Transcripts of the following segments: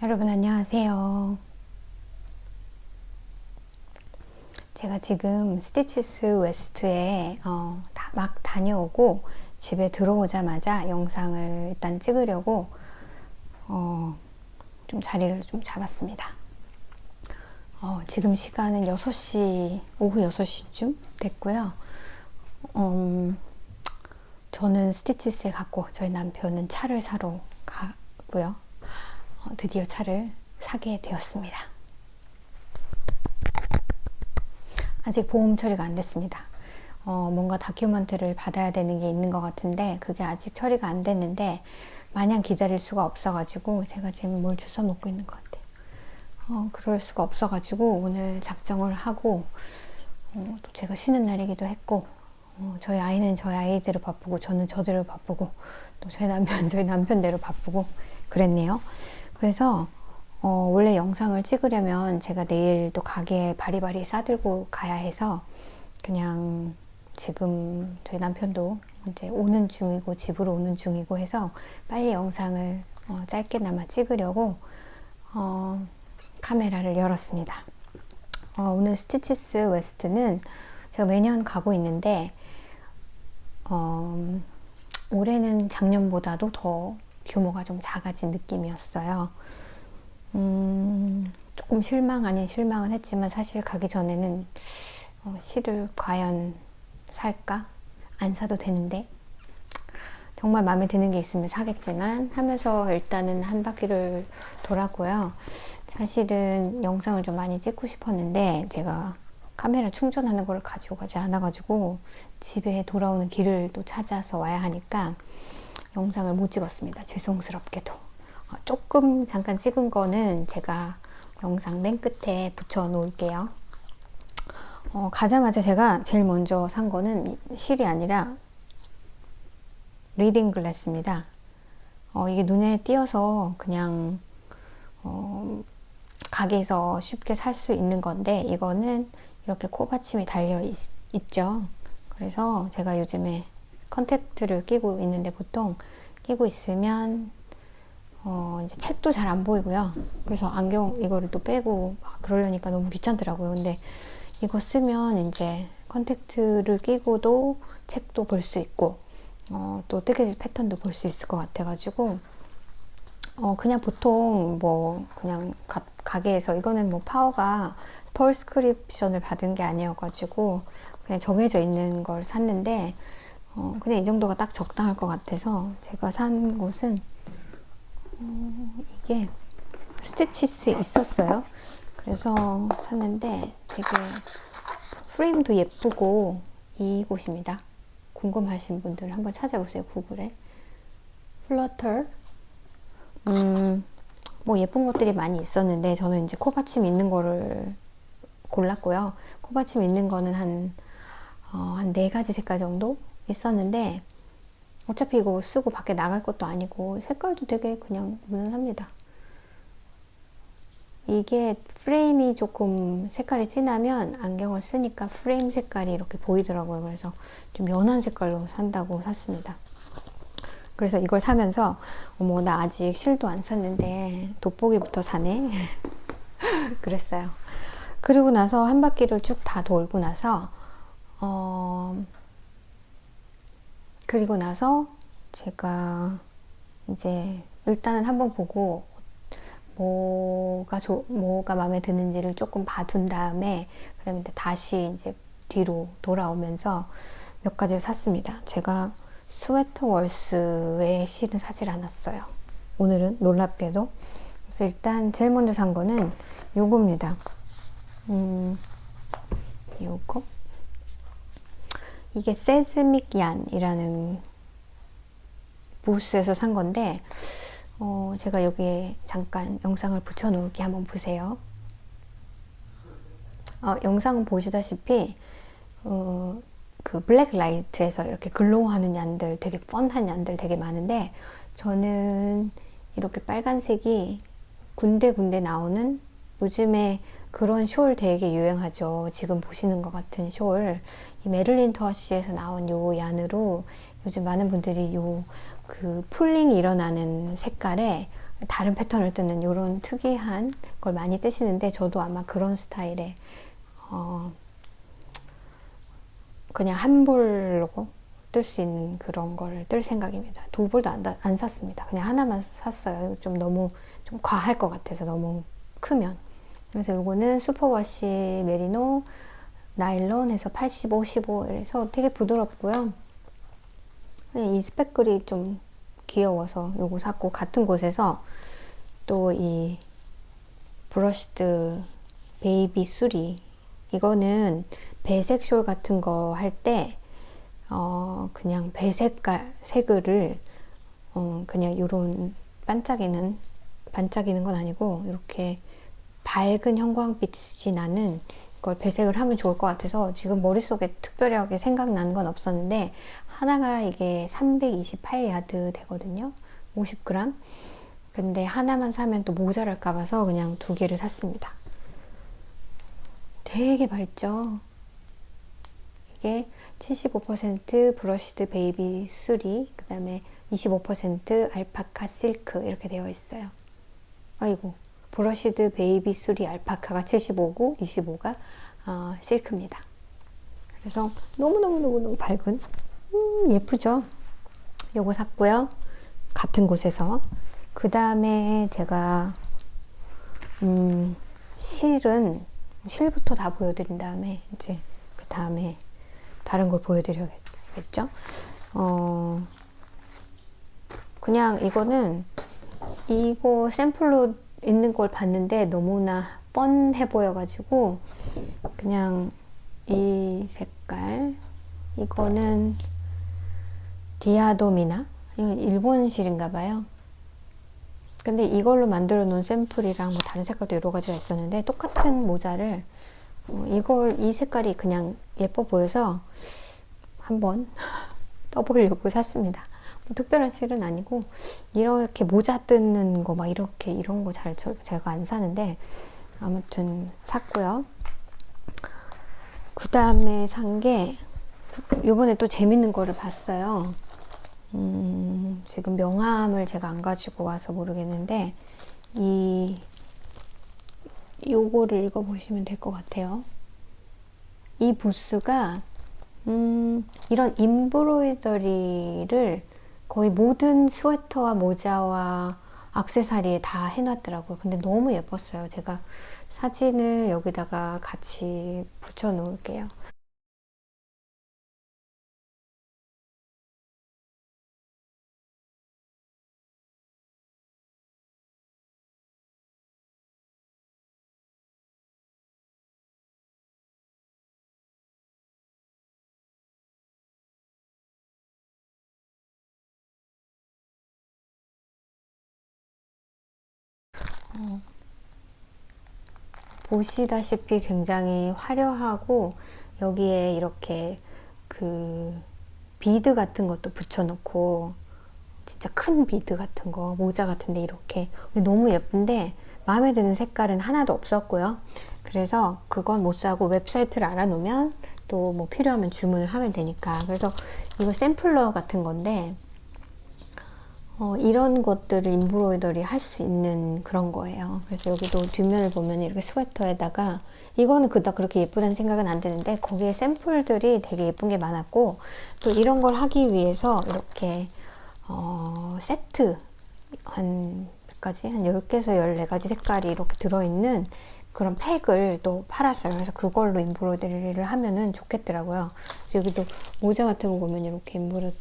여러분 안녕하세요. 제가 지금 스티치스 웨스트에 막 다녀오고 집에 들어오자마자 영상을 일단 찍으려고 좀 자리를 좀 잡았습니다. 지금 시간은 6시, 오후 6시쯤 됐고요. 저는 스티치스에 갔고 저희 남편은 차를 사러 가고요. 드디어 차를 사게 되었습니다. 아직 보험 처리가 안 됐습니다. 뭔가 다큐멘트를 받아야 되는 게 있는 것 같은데 그게 아직 처리가 안 됐는데 마냥 기다릴 수가 없어가지고 제가 지금 뭘 주워 먹고 있는 것 같아요. 그럴 수가 없어가지고 오늘 작정을 하고 또 제가 쉬는 날이기도 했고 저희 아이는 저희 아이대로 바쁘고 저는 저대로 바쁘고 또 저희 남편 저희 남편대로 바쁘고 그랬네요. 그래서 원래 영상을 찍으려면 제가 내일 또 가게에 바리바리 싸들고 가야 해서 그냥 지금 저희 남편도 이제 오는 중이고 집으로 오는 중이고 해서 빨리 영상을 짧게나마 찍으려고 카메라를 열었습니다. 오늘 스티치스 웨스트는 제가 매년 가고 있는데 올해는 작년보다도 더 규모가 좀 작아진 느낌이었어요. 조금 실망 아닌 실망은 했지만 사실 가기 전에는 실을 과연 살까? 안 사도 되는데 정말 마음에 드는 게 있으면 사겠지만 하면서 일단은 한 바퀴를 돌았고요. 사실은 영상을 좀 많이 찍고 싶었는데 제가 카메라 충전하는 걸 가지고 가지 않아가지고 집에 돌아오는 길을 또 찾아서 와야 하니까 영상을 못 찍었습니다. 죄송스럽게도. 조금 잠깐 찍은 거는 제가 영상 맨 끝에 붙여 놓을게요. 가자마자 제가 제일 먼저 산 거는 실이 아니라 리딩 글래스입니다. 이게 눈에 띄어서 그냥 가게에서 쉽게 살 수 있는 건데 이거는 이렇게 코받침이 달려 있죠. 그래서 제가 요즘에 컨택트를 끼고 있는데 보통 끼고 있으면 이제 책도 잘 안 보이고요. 그래서 안경 이거를 또 빼고 그러려니까 너무 귀찮더라고요. 근데 이거 쓰면 이제 컨택트를 끼고도 책도 볼 수 있고 또 뜨개질 패턴도 볼 수 있을 것 같아가지고 그냥 보통 뭐 그냥 가게에서 이거는 뭐 파워가 펄스크립션을 받은 게 아니어가지고 그냥 정해져 있는 걸 샀는데 그냥 이 정도가 딱 적당할 것 같아서 제가 산 곳은 이게 스티치스에 있었어요. 그래서 샀는데 되게 프레임도 예쁘고 이곳입니다. 궁금하신 분들 한번 찾아보세요. 구글에 플러터. 뭐 예쁜 것들이 많이 있었는데 저는 이제 코받침 있는 거를 골랐고요. 코받침 있는 거는 한 4가지 색깔 정도 있었는데 어차피 이거 쓰고 밖에 나갈 것도 아니고 색깔도 되게 그냥 무난합니다. 이게 프레임이 조금 색깔이 진하면 안경을 쓰니까 프레임 색깔이 이렇게 보이더라고요. 그래서 좀 연한 색깔로 산다고 샀습니다. 그래서 이걸 사면서 어머 나 아직 실도 안 샀는데 돋보기부터 사네 그랬어요. 그리고 나서 한 바퀴를 쭉 다 돌고 나서 그리고 나서 제가 이제 일단은 한번 보고 뭐가 마음에 드는지를 조금 봐둔 다음에 그다음에 다시 이제 뒤로 돌아오면서 몇 가지를 샀습니다. 제가 스웨터 월스의 실은 사질 않았어요. 오늘은 놀랍게도. 그래서 일단 제일 먼저 산 거는 요겁니다. 요거 이게 세스믹 얀이라는 부스에서 산 건데 제가 여기에 잠깐 영상을 붙여 놓을게 한번 보세요. 영상 보시다시피 그 블랙 라이트에서 이렇게 글로우하는 얀들 되게 펀한 얀들 되게 많은데 저는 이렇게 빨간색이 군데군데 나오는 요즘에 그런 숄 되게 유행하죠. 지금 보시는 것 같은 숄. 이 메릴린 터시에서 나온 요 얀으로 요즘 많은 분들이 요 그 풀링이 일어나는 색깔에 다른 패턴을 뜨는 이런 특이한 걸 많이 뜨시는데, 저도 아마 그런 스타일의 그냥 한 볼로 뜰 수 있는 그런 걸 뜰 생각입니다. 두 볼도 안 샀습니다. 그냥 하나만 샀어요. 좀 너무 좀 과할 것 같아서, 너무 크면. 그래서 요거는 슈퍼워시 메리노 나일론 해서 85, 15 이래서 되게 부드럽고요. 이 스펙글이 좀 귀여워서 요거 샀고, 같은 곳에서 또 이 브러쉬드 베이비 수리, 이거는 배색 숄 같은 거 할 때 그냥 색을 그냥 요런 반짝이는 건 아니고 이렇게 밝은 형광빛이 나는 걸 배색을 하면 좋을 것 같아서, 지금 머릿속에 특별하게 생각나는 건 없었는데, 하나가 이게 328야드 되거든요. 50g. 근데 하나만 사면 또 모자랄까 봐서 그냥 두 개를 샀습니다. 되게 밝죠? 이게 75% 브러쉬드 베이비 수리, 그 다음에 25% 알파카 실크 이렇게 되어 있어요. 아이고, 브러쉬드 베이비 수리 알파카가 75고 25가 실크입니다. 그래서 너무너무 밝은, 예쁘죠? 요거 샀고요. 같은 곳에서. 그 다음에 제가 실부터 다 보여드린 다음에 이제 그 다음에 다른 걸 보여드려야겠죠? 그냥 이거는 이거 샘플로 있는 걸 봤는데 너무나 뻔해 보여가지고 그냥 이 색깔, 이거는 디아도미나, 이건 일본실인가 봐요. 근데 이걸로 만들어 놓은 샘플이랑 뭐 다른 색깔도 여러 가지가 있었는데, 똑같은 모자를 이 색깔이 그냥 예뻐 보여서 한번 떠보려고 샀습니다. 뭐 특별한 실은 아니고, 이렇게 모자 뜯는 거 막 이렇게 이런 거 제가 안 사는데 아무튼 샀고요. 그 다음에 산 게, 요번에 또 재밌는 거를 봤어요. 지금 명함을 제가 안 가지고 와서 모르겠는데, 요거를 읽어보시면 될 것 같아요. 이 부스가 이런 임브로이더리를 거의 모든 스웨터와 모자와 액세서리에 다 해놨더라고요. 근데 너무 예뻤어요. 제가 사진을 여기다가 같이 붙여 놓을게요. 보시다시피 굉장히 화려하고, 여기에 이렇게 그 비드 같은 것도 붙여놓고, 진짜 큰 비드 같은 거, 모자 같은데 이렇게 너무 예쁜데 마음에 드는 색깔은 하나도 없었고요. 그래서 그건 못 사고 웹사이트를 알아놓으면 또 뭐 필요하면 주문을 하면 되니까. 그래서 이거 샘플러 같은 건데 이런 것들을 임브로이더리 할 수 있는 그런 거예요. 그래서 여기도 뒷면을 보면 이렇게 스웨터에다가, 이거는 그닥 그렇게 예쁘다는 생각은 안 드는데 거기에 샘플들이 되게 예쁜 게 많았고, 또 이런 걸 하기 위해서 이렇게 세트 한 몇 가지? 한 10개에서 14가지 색깔이 이렇게 들어있는 그런 팩을 또 팔았어요. 그래서 그걸로 임브로이더리를 하면은 좋겠더라고요. 그래서 여기도 모자 같은 거 보면 이렇게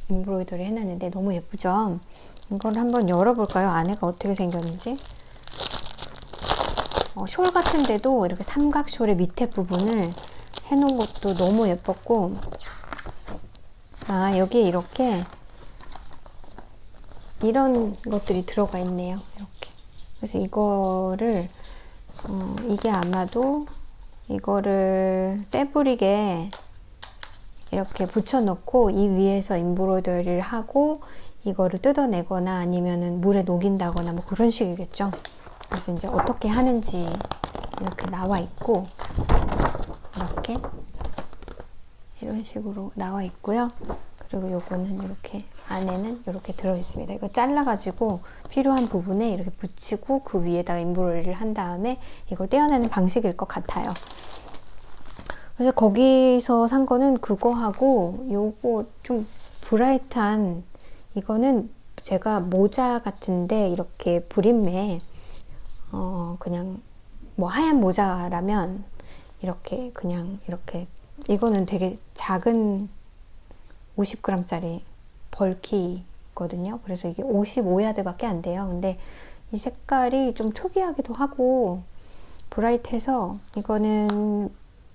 임브로이더리 해놨는데 너무 예쁘죠? 이걸 한번 열어볼까요? 안에가 어떻게 생겼는지. 숄 같은데도 이렇게 삼각 숄의 밑에 부분을 해놓은 것도 너무 예뻤고, 여기에 이렇게 이런 것들이 들어가 있네요. 이렇게. 그래서 이거를 이게 아마도 이거를 떼부리게 이렇게 붙여놓고 이 위에서 임브로이더리를 하고 이거를 뜯어내거나 아니면은 물에 녹인다거나 뭐 그런 식이겠죠. 그래서 이제 어떻게 하는지 이렇게 나와 있고, 이렇게 이런 식으로 나와 있고요. 그리고 요거는 이렇게 안에는 이렇게 들어있습니다. 이거 잘라가지고 필요한 부분에 이렇게 붙이고 그 위에다가 임브로이를 한 다음에 이걸 떼어내는 방식일 것 같아요. 그래서 거기서 산 거는 그거하고 요거 좀 브라이트한, 이거는 제가 모자 같은데 이렇게 브림에 그냥 뭐 하얀 모자라면 이렇게 그냥 이렇게, 이거는 되게 작은 50g짜리 벌키거든요. 그래서 이게 55야드밖에 안 돼요. 근데 이 색깔이 좀 특이하기도 하고 브라이트해서, 이거는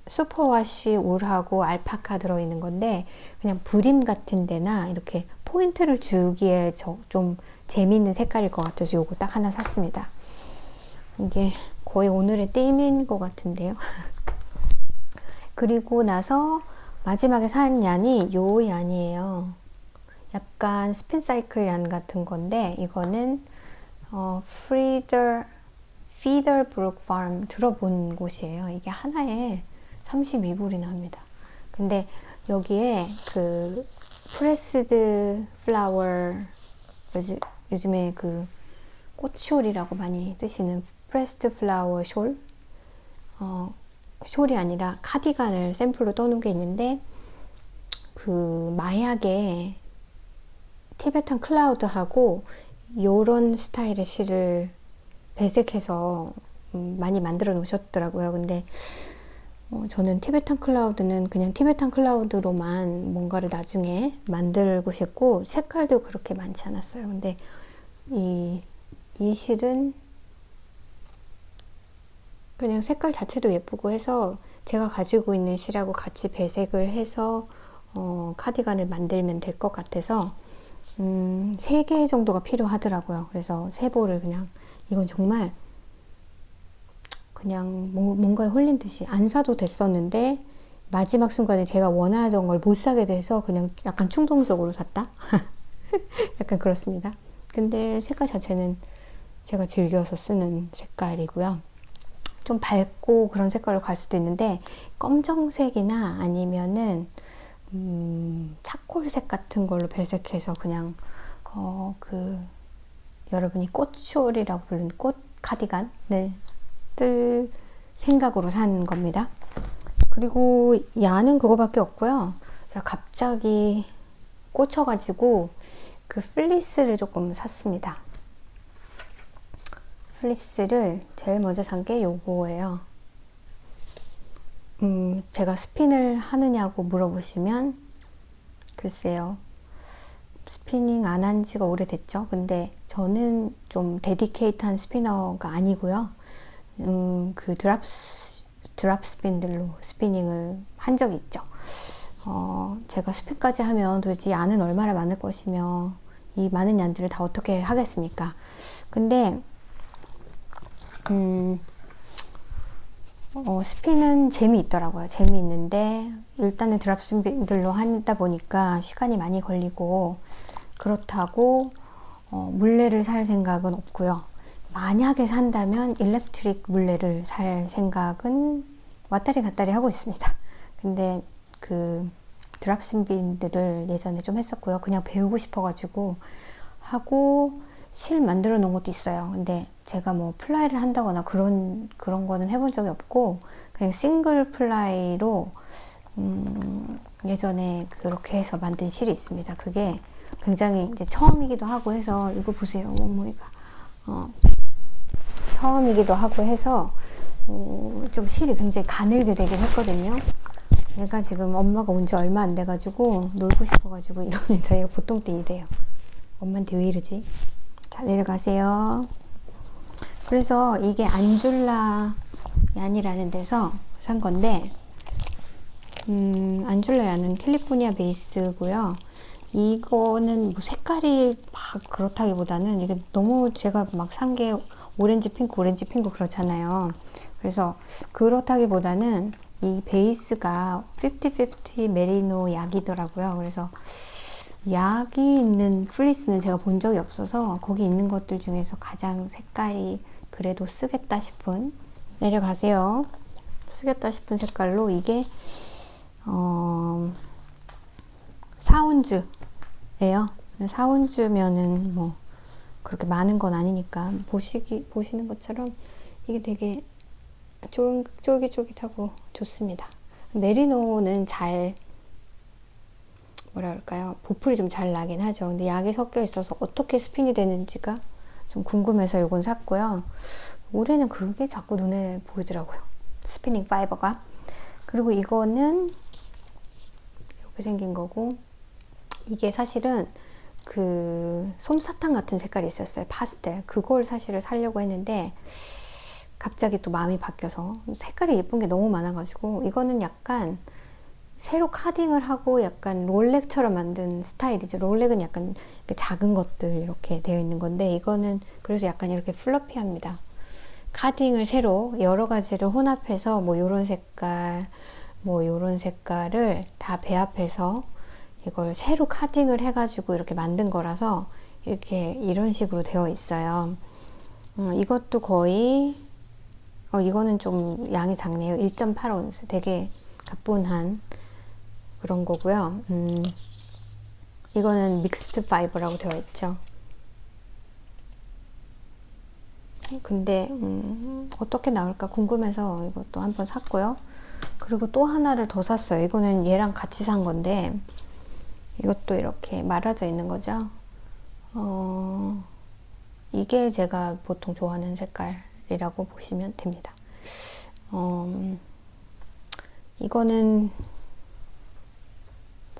슈퍼와시 울하고 알파카 들어있는 건데 그냥 브림 같은 데나 이렇게 포인트를 주기에 좀 재미있는 색깔일 것 같아서 요거 딱 하나 샀습니다. 이게 거의 오늘의 띠인 것 같은데요. 그리고 나서 마지막에 산 얀이 요 얀이에요. 약간 스핀 사이클 얀 같은 건데 이거는 피더브룩 파र्म 들어본 곳이에요. 이게 하나에 32불이나 합니다. 근데 여기에 그 프레스드 플라워, 요즘에 그 꽃숄이라고 많이 뜨시는 프레스드 플라워 숄, 숄이 아니라 카디건을 샘플로 떠놓은 게 있는데, 그 마약에 티베탄 클라우드하고 요런 스타일의 실을 배색해서 많이 만들어 놓으셨더라고요. 근데 저는 티베탄 클라우드는 그냥 티베탄 클라우드로만 뭔가를 나중에 만들고 싶고, 색깔도 그렇게 많지 않았어요. 근데 이 실은 그냥 색깔 자체도 예쁘고 해서 제가 가지고 있는 실하고 같이 배색을 해서 카디건을 만들면 될 것 같아서 3개 정도가 필요하더라고요. 그래서 3볼을 그냥, 이건 정말 그냥 뭔가에 홀린 듯이 안 사도 됐었는데 마지막 순간에 제가 원하던 걸 못 사게 돼서 그냥 약간 충동적으로 샀다? 약간 그렇습니다. 근데 색깔 자체는 제가 즐겨서 쓰는 색깔이고요. 좀 밝고 그런 색깔로 갈 수도 있는데 검정색이나 아니면은 차콜색 같은 걸로 배색해서 그냥 여러분이 꽃숄이라고 부르는 꽃 카디건을 뜰 생각으로 산 겁니다. 그리고 야는 그거밖에 없고요. 제가 갑자기 꽂혀가지고 그 플리스를 조금 샀습니다. 플리스를 제일 먼저 산 게 요거예요. 제가 스핀을 하느냐고 물어보시면 글쎄요, 스피닝 안 한 지가 오래됐죠. 근데 저는 좀 데디케이트한 스피너가 아니고요. 그 드랍 스핀들로 스피닝을 한 적이 있죠. 제가 스핀까지 하면 도대체 양은 얼마나 많을 것이며 이 많은 양들을 다 어떻게 하겠습니까? 근데 스핀은 재미있더라고요. 재미있는데 일단은 드랍 스핀들로 하다 보니까 시간이 많이 걸리고, 그렇다고 물레를 살 생각은 없고요. 만약에 산다면 일렉트릭 물레를 살 생각은 왔다리 갔다리 하고 있습니다. 근데 그 드랍 스핀들을 예전에 좀 했었고요. 그냥 배우고 싶어가지고 하고 실 만들어 놓은 것도 있어요. 근데 제가 뭐 플라이를 한다거나 그런 거는 해본 적이 없고, 그냥 싱글 플라이로 예전에 그렇게 해서 만든 실이 있습니다. 그게 굉장히 이제 처음이기도 하고 해서, 이거 보세요, 멍멍이가 처음이기도 하고 해서 좀 실이 굉장히 가늘게 되긴 했거든요. 얘가 지금 엄마가 온 지 얼마 안 돼가지고 놀고 싶어가지고 이럽니다. 얘가 보통 때 이래요. 엄마한테 왜 이러지? 자, 내려가세요. 그래서 이게 안줄라 얀이라는 데서 산 건데, 안줄라 얀은 캘리포니아 베이스고요. 이거는 뭐 색깔이 막 그렇다기보다는 이게 너무 제가 막 산 게 오렌지 핑크 그렇잖아요. 그래서 그렇다기보다는 이 베이스가 50-50 메리노 약이더라고요. 그래서 약이 있는 플리스는 제가 본 적이 없어서 거기 있는 것들 중에서 가장 색깔이 그래도 쓰겠다 싶은, 내려가세요, 쓰겠다 싶은 색깔로, 이게 사운즈예요. 사운즈면은 뭐 그렇게 많은 건 아니니까 보시는 것처럼 이게 되게 쫄깃쫄깃하고 좋습니다. 메리노는 잘 뭐라 그럴까요? 보풀이 좀 잘 나긴 하죠. 근데 약이 섞여 있어서 어떻게 스핀이 되는지가 좀 궁금해서 이건 샀고요. 올해는 그게 자꾸 눈에 보이더라고요. 스피닝 파이버가. 그리고 이거는 이렇게 생긴 거고, 이게 사실은 그 솜사탕 같은 색깔이 있었어요. 파스텔. 그걸 사실은 사려고 했는데 갑자기 또 마음이 바뀌어서 색깔이 예쁜 게 너무 많아가지고, 이거는 약간 새로 카딩을 하고 약간 롤렉처럼 만든 스타일이죠. 롤렉은 약간 작은 것들 이렇게 되어 있는 건데, 이거는 그래서 약간 이렇게 플러피합니다. 카딩을 새로 여러 가지를 혼합해서 뭐 요런 색깔, 뭐 요런 색깔을 다 배합해서 이걸 새로 카딩을 해가지고 이렇게 만든 거라서 이렇게 이런 식으로 되어 있어요. 이것도 거의 이거는 좀 양이 작네요. 1.8온스 되게 가뿐한 그런 거고요. 이거는 믹스드 파이버라고 되어 있죠. 근데 어떻게 나올까 궁금해서 이것도 한번 샀고요. 그리고 또 하나를 더 샀어요. 이거는 얘랑 같이 산 건데 이것도 이렇게 말아져 있는 거죠. 이게 제가 보통 좋아하는 색깔이라고 보시면 됩니다. 이거는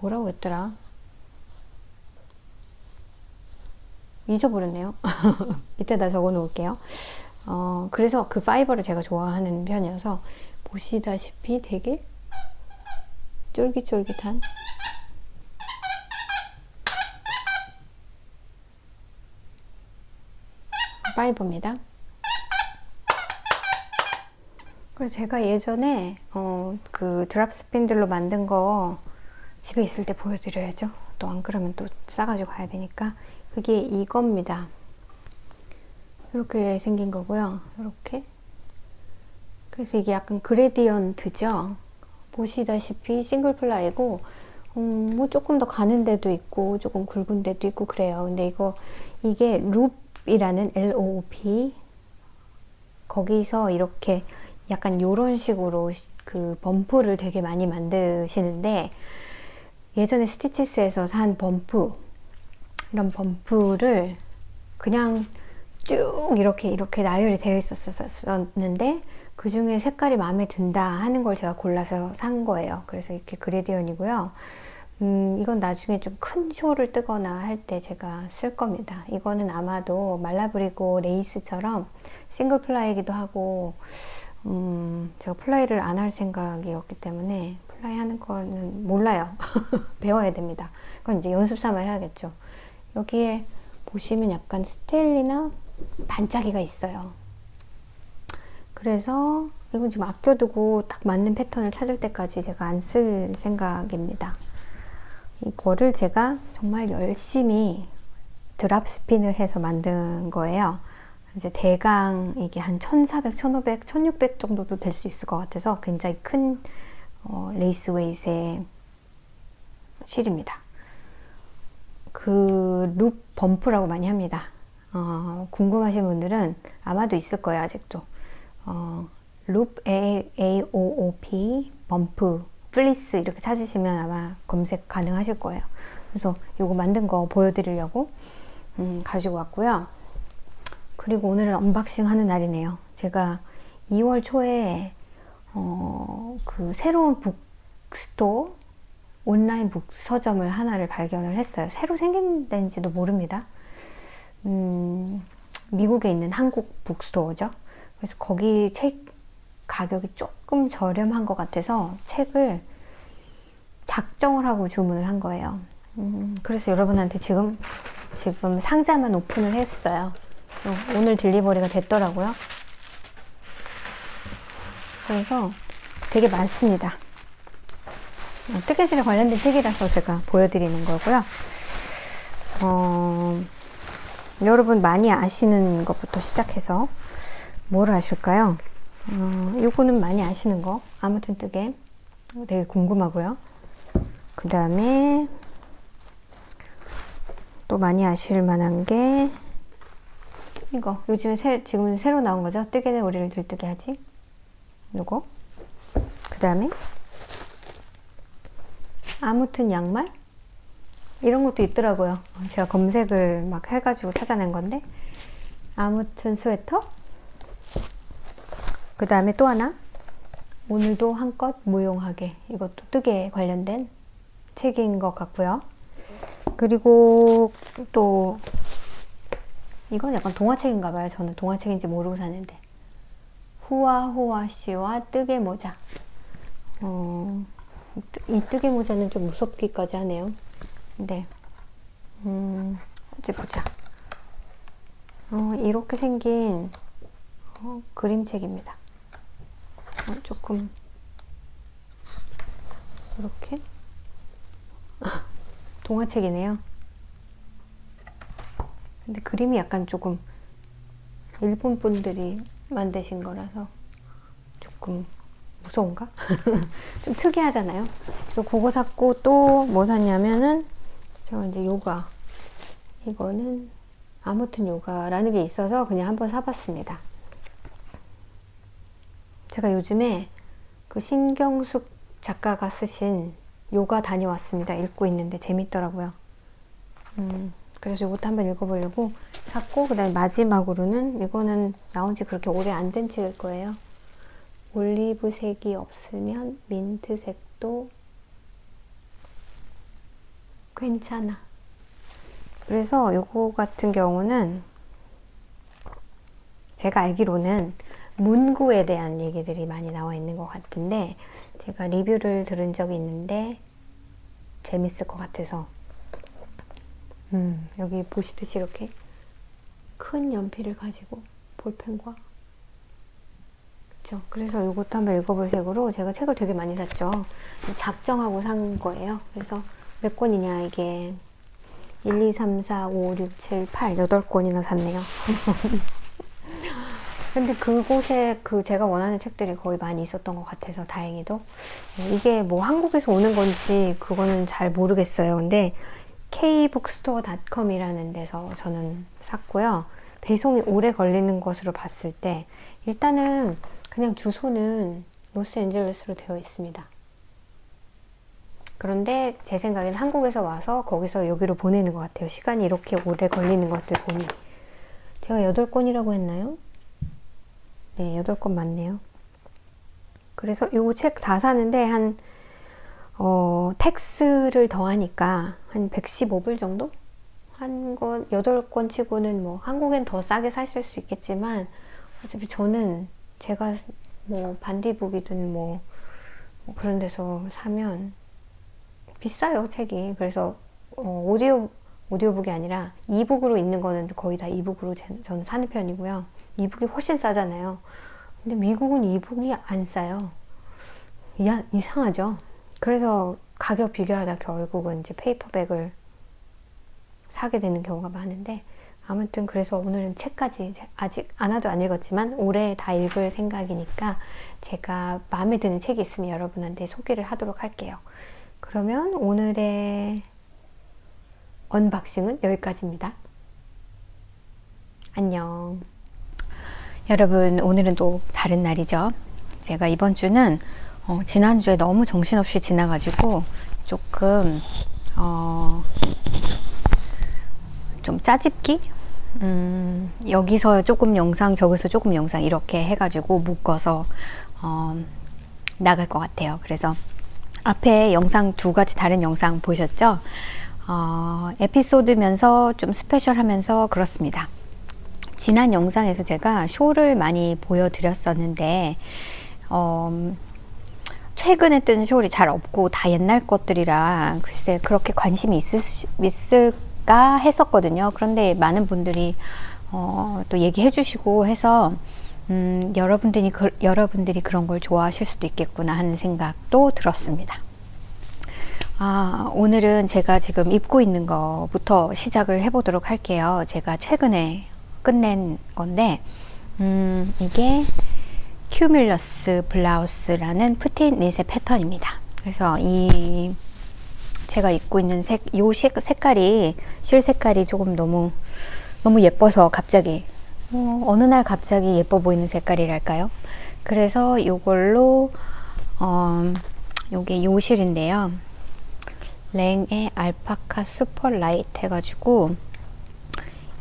뭐라고 했더라? 잊어버렸네요. 이따다 적어 놓을게요. 그래서 그 파이버를 제가 좋아하는 편이어서 보시다시피 되게 쫄깃쫄깃한 파이버입니다. 그래서 제가 예전에 그 드랍 스핀들로 만든 거 집에 있을 때 보여드려야죠. 또 안 그러면 또 싸가지고 가야 되니까. 그게 이겁니다. 이렇게 생긴 거고요. 이렇게. 그래서 이게 약간 그레디언트죠. 보시다시피 싱글 플라이고 뭐 조금 더 가는 데도 있고 조금 굵은 데도 있고 그래요. 근데 이게 룹이라는 LOOP 거기서 이렇게 약간 요런 식으로 그 범프를 되게 많이 만드시는데, 예전에 스티치스에서 산 범프, 이런 범프를 그냥 쭉 이렇게 나열이 되어 있었는데 그 중에 색깔이 마음에 든다 하는 걸 제가 골라서 산 거예요. 그래서 이렇게 그레디언이고요. 이건 나중에 좀 큰 쇼를 뜨거나 할 때 제가 쓸 겁니다. 이거는 아마도 말라브리고 레이스처럼 싱글 플라이기도 하고, 제가 플라이를 안 할 생각이었기 때문에 플라이 하는 거는 몰라요. 배워야 됩니다. 그건 이제 연습 삼아 해야겠죠. 여기에 보시면 약간 스테일이나 반짝이가 있어요. 그래서 이건 지금 아껴두고 딱 맞는 패턴을 찾을 때까지 제가 안 쓸 생각입니다. 이거를 제가 정말 열심히 드랍 스핀을 해서 만든 거예요. 이제 대강 이게 한 1400, 1500, 1600 정도도 될 수 있을 것 같아서 굉장히 큰 레이스 웨이트의 실입니다. 그 룹 범프라고 많이 합니다. 궁금하신 분들은 아마도 있을 거예요. 아직도 룹 AOOP 범프 플리스 이렇게 찾으시면 아마 검색 가능하실 거예요. 그래서 이거 만든 거 보여드리려고 가지고 왔고요. 그리고 오늘은 언박싱 하는 날이네요. 제가 2월 초에 그 새로운 북스토어 온라인 북서점을 하나를 발견을 했어요. 새로 생긴 데인지도 모릅니다. 미국에 있는 한국 북스토어죠. 그래서 거기 책 가격이 조금 저렴한 것 같아서 책을 작정을 하고 주문을 한 거예요. 그래서 여러분한테 지금 상자만 오픈을 했어요. 오늘 딜리버리가 됐더라고요. 그래서 되게 많습니다. 뜨개질에 관련된 책이라서 제가 보여드리는 거고요. 여러분 많이 아시는 것부터 시작해서 뭘 아실까요? 요거는 많이 아시는 거. 아무튼 뜨개 되게 궁금하고요. 그 다음에 또 많이 아실 만한 게 이거 요즘에 지금 새로 나온 거죠. 뜨개는 우리를 들뜨게 하지. 요거. 그 다음에 아무튼 양말? 이런 것도 있더라고요. 제가 검색을 막 해가지고 찾아낸 건데 아무튼 스웨터. 그 다음에 또 하나, 오늘도 한껏 무용하게. 이것도 뜨개에 관련된 책인 것 같고요. 그리고 또 이건 약간 동화책인가 봐요. 저는 동화책인지 모르고 샀는데 후아후아 씨와 뜨개 모자. 이 뜨개 모자는 좀 무섭기까지 하네요. 네. 어디 보자. 이렇게 생긴 그림책입니다. 조금 이렇게 동화책이네요. 근데 그림이 약간 조금 일본 분들이 만드신 거라서 조금 무서운가? 좀 특이하잖아요. 그래서 그거 샀고 또 뭐 샀냐면은 제가 이제 요가, 이거는 아무튼 요가라는 게 있어서 그냥 한번 사봤습니다. 제가 요즘에 그 신경숙 작가가 쓰신 요가 다녀왔습니다. 읽고 있는데 재밌더라고요. 그래서 이것도 한번 읽어보려고 샀고, 그 다음에 마지막으로는 이거는 나온 지 그렇게 오래 안 된 책일 거예요. 올리브색이 없으면 민트색도 괜찮아. 그래서 요거 같은 경우는 제가 알기로는 문구에 대한 얘기들이 많이 나와 있는 것 같은데, 제가 리뷰를 들은 적이 있는데 재밌을 것 같아서 여기 보시듯이 이렇게 큰 연필을 가지고 볼펜과, 그쵸? 그래서 이것도 한번 읽어볼 색으로 제가 책을 되게 많이 샀죠. 작정하고 산 거예요. 그래서 몇 권이냐 이게 1, 2, 3, 4, 5, 6, 7, 8, 8권이나 샀네요. 근데 그곳에 제가 원하는 책들이 거의 많이 있었던 것 같아서 다행히도. 이게 뭐 한국에서 오는 건지 그거는 잘 모르겠어요. 근데 kbookstore.com이라는 데서 저는 샀고요. 배송이 오래 걸리는 것으로 봤을 때 일단은 그냥 주소는 로스앤젤레스로 되어 있습니다. 그런데 제 생각엔 한국에서 와서 거기서 여기로 보내는 것 같아요. 시간이 이렇게 오래 걸리는 것을 보니. 제가 8권이라고 했나요? 네, 8권 맞네요. 그래서 요 책 다 사는데 텍스를 더하니까 한 115불 정도? 한 권, 8권 치고는 뭐 한국엔 더 싸게 사실 수 있겠지만 어차피 저는 제가 뭐 반디북이든 뭐 그런 데서 사면 비싸요, 책이. 그래서 오디오북이 아니라 이북으로 있는 거는 거의 다 이북으로 저는 사는 편이고요. 이북이 훨씬 싸잖아요. 근데 미국은 이북이 안 싸요. 이상하죠? 그래서 가격 비교하다 결국은 이제 페이퍼백을 사게 되는 경우가 많은데, 아무튼 그래서 오늘은 책까지 아직 하나도 안 읽었지만 올해 다 읽을 생각이니까 제가 마음에 드는 책이 있으면 여러분한테 소개를 하도록 할게요. 그러면 오늘의 언박싱은 여기까지입니다. 안녕. 여러분, 오늘은 또 다른 날이죠. 제가 이번 주는 지난주에 너무 정신없이 지나가지고 조금 좀 짜집기? 여기서 조금 영상, 저기서 조금 영상 이렇게 해가지고 묶어서 나갈 것 같아요. 그래서 앞에 영상 2가지 다른 영상 보셨죠? 에피소드면서 좀 스페셜하면서 그렇습니다. 지난 영상에서 제가 쇼를 많이 보여드렸었는데 최근에 뜨는 쇼리 잘 없고 다 옛날 것들이라 글쎄 그렇게 관심이 있을까 했었거든요. 그런데 많은 분들이 또 얘기해 주시고 해서 여러분들이 그런 걸 좋아하실 수도 있겠구나 하는 생각도 들었습니다. 오늘은 제가 지금 입고 있는 거부터 시작을 해보도록 할게요. 제가 최근에 끝낸 건데 이게 큐뮬러스 블라우스라는 프틴 닛의 패턴입니다. 그래서 이 제가 입고 있는 색깔이 실 색깔이 조금 너무 예뻐서 갑자기 어느 날 갑자기 예뻐 보이는 색깔이랄까요? 그래서 이걸로 요게 요 실인데요. 랭의 알파카 슈퍼 라이트 해가지고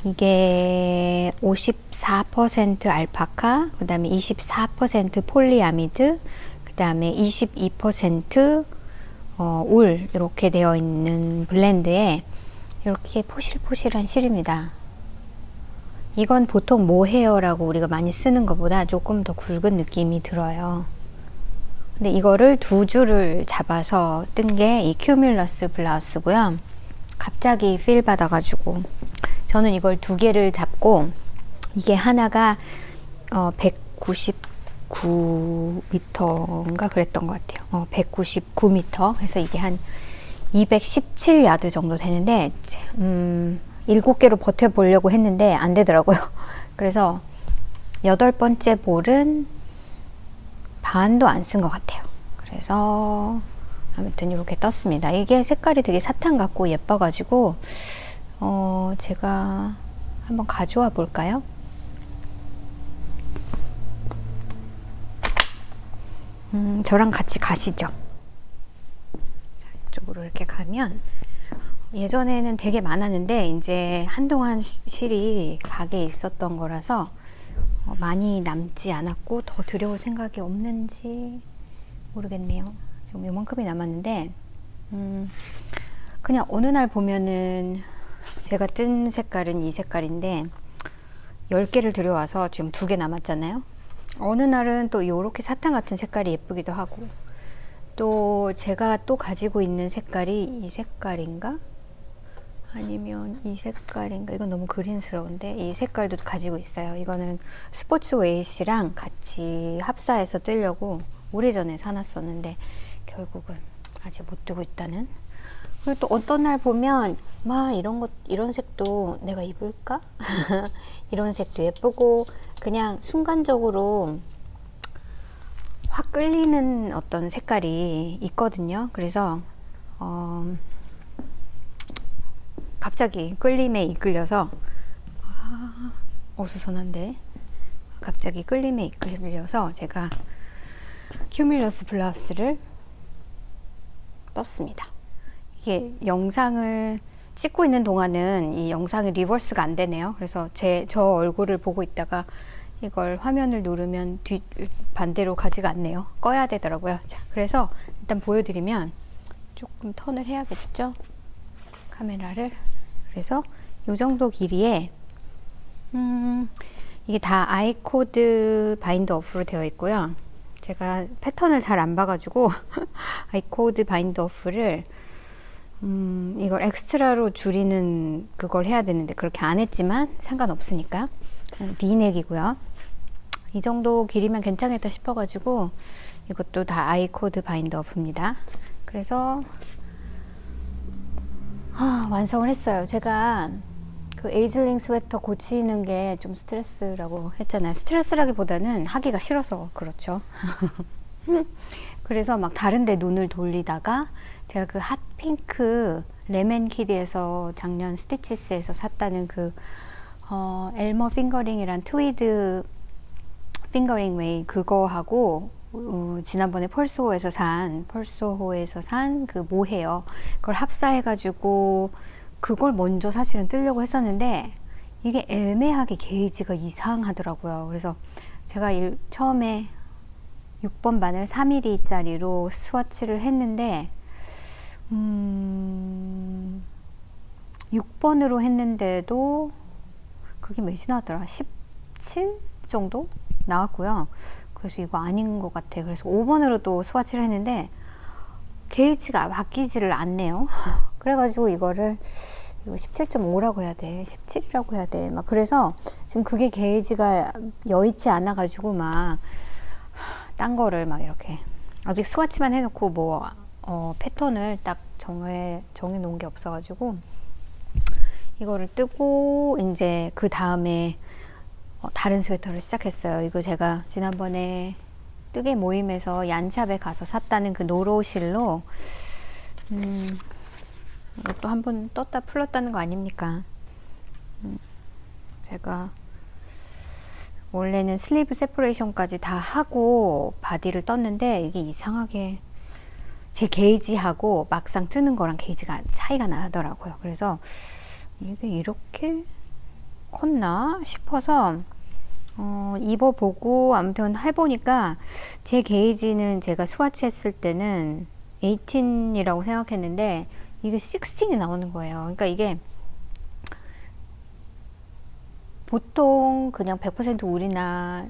이게 54% 알파카, 그 다음에 24% 폴리아미드, 그 다음에 22% 울 이렇게 되어 있는 블렌드에 이렇게 포실포실한 실입니다. 이건 보통 모헤어라고 우리가 많이 쓰는 것보다 조금 더 굵은 느낌이 들어요. 근데 이거를 두 줄을 잡아서 뜬 게 이 큐뮬러스 블라우스고요. 갑자기 필 받아가지고 저는 이걸 두 개를 잡고 이게 하나가 199m인가 그랬던 것 같아요. 199m. 그래서 이게 한 217야드 정도 되는데 7개로 버텨보려고 했는데 안 되더라고요. 그래서 8번째 볼은 반도 안 쓴 것 같아요. 그래서 아무튼 이렇게 떴습니다. 이게 색깔이 되게 사탕 같고 예뻐가지고 제가 한번 가져와 볼까요? 저랑 같이 가시죠. 이쪽으로 이렇게 가면 예전에는 되게 많았는데 이제 한동안 실이 가게에 있었던 거라서 많이 남지 않았고 더 들여올 생각이 없는지 모르겠네요. 지금 요만큼이 남았는데 그냥 어느 날 보면은 제가 뜬 색깔은 이 색깔인데 10개를 들여와서 지금 2개 남았잖아요. 어느 날은 또 요렇게 사탕 같은 색깔이 예쁘기도 하고, 또 제가 또 가지고 있는 색깔이 이 색깔인가? 아니면 이 색깔인가? 이건 너무 그린스러운데 이 색깔도 가지고 있어요. 이거는 스포츠 웨이시랑 같이 합사해서 뜨려고 오래전에 사놨었는데 결국은 아직 못 뜨고 있다는. 그리고 또 어떤 날 보면 막 이런 색도 내가 입을까? 이런 색도 예쁘고 그냥 순간적으로 확 끌리는 어떤 색깔이 있거든요. 그래서 갑자기 끌림에 이끌려서 어수선한데 갑자기 끌림에 이끌려서 제가 큐뮬러스 블라우스를 떴습니다. 이게 영상을 찍고 있는 동안은 이 영상이 리버스가 안 되네요. 그래서 저 얼굴을 보고 있다가 이걸 화면을 누르면 반대로 가지가 않네요. 꺼야 되더라고요. 자, 그래서 일단 보여드리면 조금 턴을 해야겠죠? 카메라를. 그래서 이 정도 길이에 이게 다 아이코드 바인드 어프로 되어 있고요. 제가 패턴을 잘 안 봐가지고 아이코드 바인드 어프를 이걸 엑스트라로 줄이는 그걸 해야 되는데 그렇게 안 했지만 상관없으니까 V넥이고요. 이 정도 길이면 괜찮겠다 싶어가지고 이것도 다 아이코드 바인드 어프입니다. 그래서 완성을 했어요. 제가 그 에이즐링 스웨터 고치는 게 좀 스트레스라고 했잖아요. 스트레스라기보다는 하기가 싫어서 그렇죠. 그래서 막 다른 데 눈을 돌리다가 제가 그 핫핑크 레몬키드에서 작년 스티치스에서 샀다는 그 엘머 핑거링이란 트위드 핑거링 웨이 그거하고 지난번에 펄스호에서 산 그 모헤어 그걸 합사해가지고 그걸 먼저 사실은 뜨려고 했었는데 이게 애매하게 게이지가 이상하더라고요. 그래서 제가 처음에 6번 바늘 3mm 짜리로 스와치를 했는데 6번으로 했는데도 그게 몇이 나왔더라? 17 정도 나왔고요. 그래서 이거 아닌 것 같아. 그래서 5번으로 또 스와치를 했는데 게이지가 바뀌지를 않네요. 그래가지고 이거 17.5라고 해야 돼, 17이라고 해야 돼. 막 그래서 지금 그게 게이지가 여의치 않아가지고 막 딴 거를 막 이렇게 아직 스와치만 해놓고 뭐 패턴을 딱 정해 놓은 게 없어가지고 이거를 뜨고 이제 그 다음에 다른 스웨터를 시작했어요. 이거 제가 지난번에 뜨개 모임에서 얀샵에 가서 샀다는 그 노로실로 이것도 한번 떴다 풀렸다는 거 아닙니까? 제가 원래는 슬리브 세퍼레이션까지 다 하고 바디를 떴는데 이게 이상하게 제 게이지하고 막상 뜨는 거랑 게이지가 차이가 나더라고요. 그래서 이게 이렇게 컸나 싶어서 입어보고 아무튼 해보니까 제 게이지는 제가 스와치 했을 때는 18이라고 생각했는데 이게 16이 나오는 거예요. 그러니까 이게 보통 그냥 100% 울이나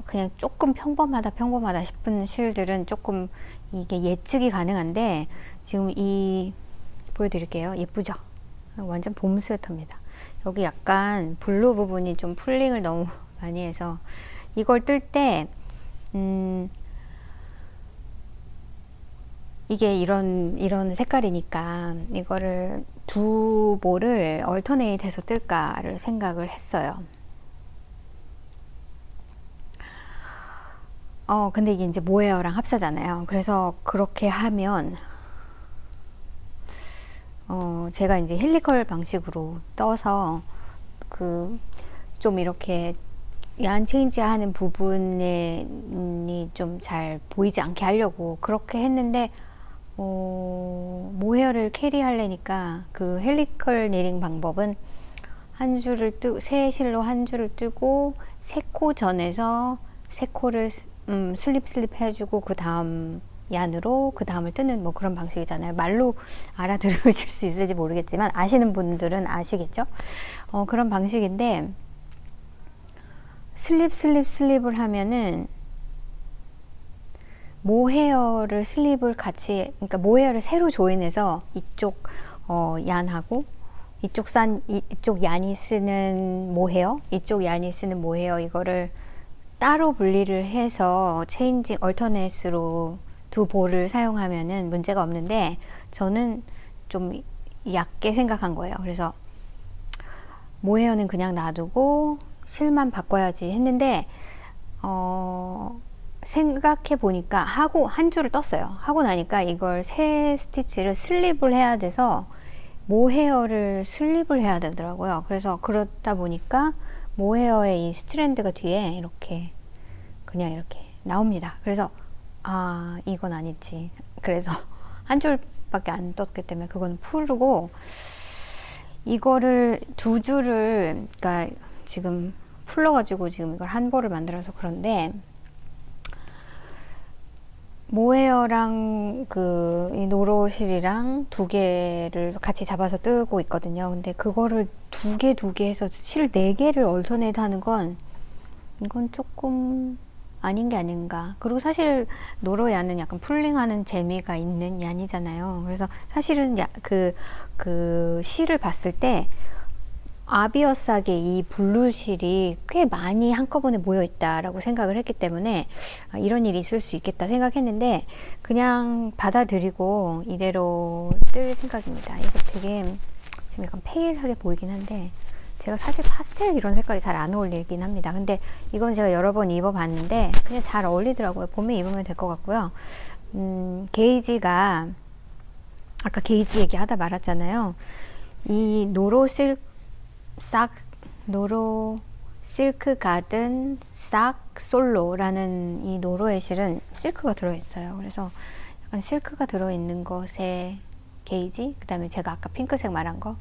그냥 조금 평범하다 싶은 실들은 조금 이게 예측이 가능한데 지금 이 보여드릴게요. 예쁘죠? 완전 봄 스웨터입니다. 여기 약간 블루 부분이 좀 풀링을 너무 많이 해서 이걸 뜰 때 이게 이런 색깔이니까 이거를 두 볼을 얼터네이트 해서 뜰까를 생각을 했어요. 근데 이게 이제 모헤어랑 합사잖아요. 그래서 그렇게 하면 제가 이제 헬리컬 방식으로 떠서 좀 이렇게 야한 체인지 하는 부분이 좀 잘 보이지 않게 하려고 그렇게 했는데 모헤어를 캐리하려니까 그 헬리컬 니링 방법은 한 줄을 세 실로 한 줄을 뜨고 세 코 전에서 세 코를 슬립 해주고 그 다음 얀으로 그 다음을 뜨는 뭐 그런 방식이잖아요. 말로 알아들으실 수 있을지 모르겠지만 아시는 분들은 아시겠죠? 그런 방식인데 슬립을 하면은 모헤어를 슬립을 같이, 그러니까 모헤어를 새로 조인해서 이쪽 얀하고 이쪽 얀이 쓰는 모헤어, 이쪽 얀이 쓰는 모헤어 이거를 따로 분리를 해서 체인지 얼터네이스로 두 볼을 사용하면은 문제가 없는데 저는 좀 얕게 생각한 거예요. 그래서 모헤어는 그냥 놔두고 실만 바꿔야지 했는데 생각해 보니까 하고 한 줄을 떴어요. 하고 나니까 이걸 세 스티치를 슬립을 해야 돼서 모헤어를 슬립을 해야 되더라고요. 그래서 그러다 보니까 모헤어의 이 스트랜드가 뒤에 이렇게 그냥 이렇게 나옵니다. 그래서 이건 아니지. 그래서 한 줄밖에 안 떴기 때문에 그건 풀고 이거를 두 줄을 그러니까 지금 풀러가지고 지금 이걸 한 볼을 만들어서 그런데 모헤어랑 이 노로실이랑 두 개를 같이 잡아서 뜨고 있거든요. 근데 그거를 두 개 해서 실 네 개를 얼터네이트 하는 건 이건 조금 아닌 게 아닌가. 그리고 사실 노로 얀은 약간 풀링하는 재미가 있는 얀이잖아요. 그래서 사실은 그 실을 봤을 때 아비어스하게 이 블루실이 꽤 많이 한꺼번에 모여 있다라고 생각을 했기 때문에 이런 일이 있을 수 있겠다 생각했는데 그냥 받아들이고 이대로 뜰 생각입니다. 이거 되게 지금 약간 페일하게 보이긴 한데 제가 사실 파스텔 이런 색깔이 잘 안 어울리긴 합니다. 근데 이건 제가 여러 번 입어봤는데 그냥 잘 어울리더라고요. 봄에 입으면 될 것 같고요. 게이지가 아까 게이지 얘기하다 말았잖아요. 이 노로 실크 가든 싹 솔로라는 이 노로의 실은 실크가 들어있어요. 그래서 약간 실크가 들어있는 것에 게이지, 그 다음에 제가 아까 핑크색 말한 거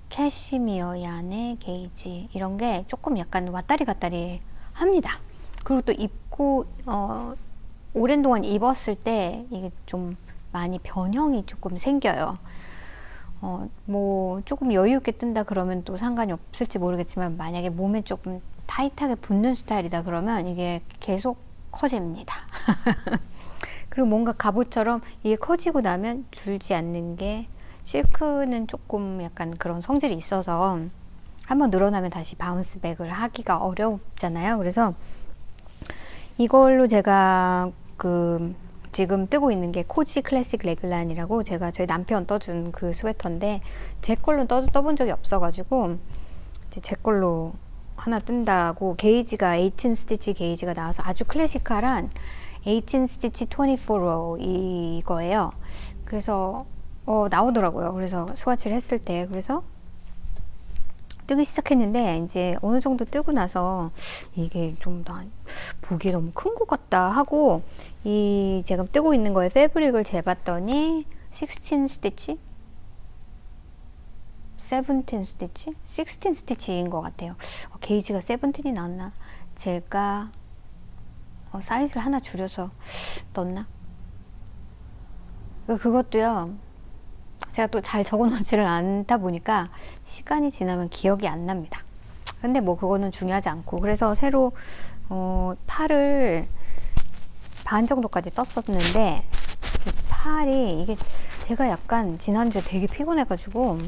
캐시미어 얀의 게이지 이런 게 조금 약간 왔다리 갔다리 합니다. 그리고 또 입고 오랜 동안 입었을 때 이게 좀 많이 변형이 조금 생겨요. 뭐 조금 여유 있게 뜬다 그러면 또 상관이 없을지 모르겠지만 만약에 몸에 조금 타이트하게 붙는 스타일이다 그러면 이게 계속 커집니다. 그리고 뭔가 갑옷처럼 이게 커지고 나면 줄지 않는 게 실크는 조금 약간 그런 성질이 있어서 한번 늘어나면 다시 바운스백을 하기가 어렵잖아요. 그래서 이걸로 제가 지금 뜨고 있는 게 코지 클래식 레글란이라고 제가 저희 남편 떠준 그 스웨터인데 제 걸로 떠본 적이 없어가지고 이제 제 걸로 하나 뜬다고 게이지가 18 스티치 게이지가 나와서 아주 클래식한 18 스티치 24로 이거예요. 그래서 나오더라고요. 그래서 스와치를 했을 때. 그래서 뜨기 시작했는데 이제 어느 정도 뜨고 나서 이게 좀 보기에 너무 큰 것 같다 하고 이 제가 뜨고 있는 거에 패브릭을 재봤더니 16 스티치? 17 스티치? 16 스티치인 것 같아요. 게이지가 17이 나왔나? 제가 사이즈를 하나 줄여서 넣었나? 그것도요. 제가 또 잘 적어놓지를 않다 보니까 시간이 지나면 기억이 안 납니다. 근데 뭐 그거는 중요하지 않고 그래서 새로 팔을 반 정도까지 떴었는데 팔이 이게 제가 약간 지난주에 되게 피곤해가지고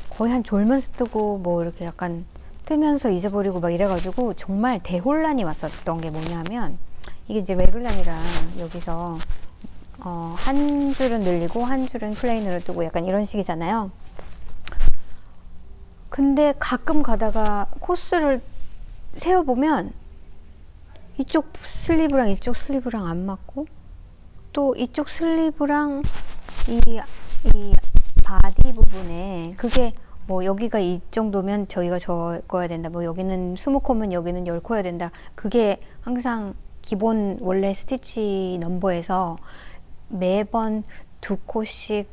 거의 한 졸면서 뜨고 뭐 이렇게 약간 뜨면서 잊어버리고 막 이래가지고 정말 대혼란이 왔었던 게 뭐냐면 이게 이제 레글란이라 여기서 한 줄은 늘리고 한 줄은 플레인으로 뜨고 약간 이런 식이잖아요. 근데 가끔 가다가 코스를 세어보면 이쪽 슬리브랑 이쪽 슬리브랑 안 맞고 또 이쪽 슬리브랑 이 바디 부분에 그게 뭐 여기가 이 정도면 저기가 적어야 된다. 뭐 여기는 20코면 여기는 10코여야 된다. 그게 항상 기본 원래 스티치 넘버에서 매번 2코씩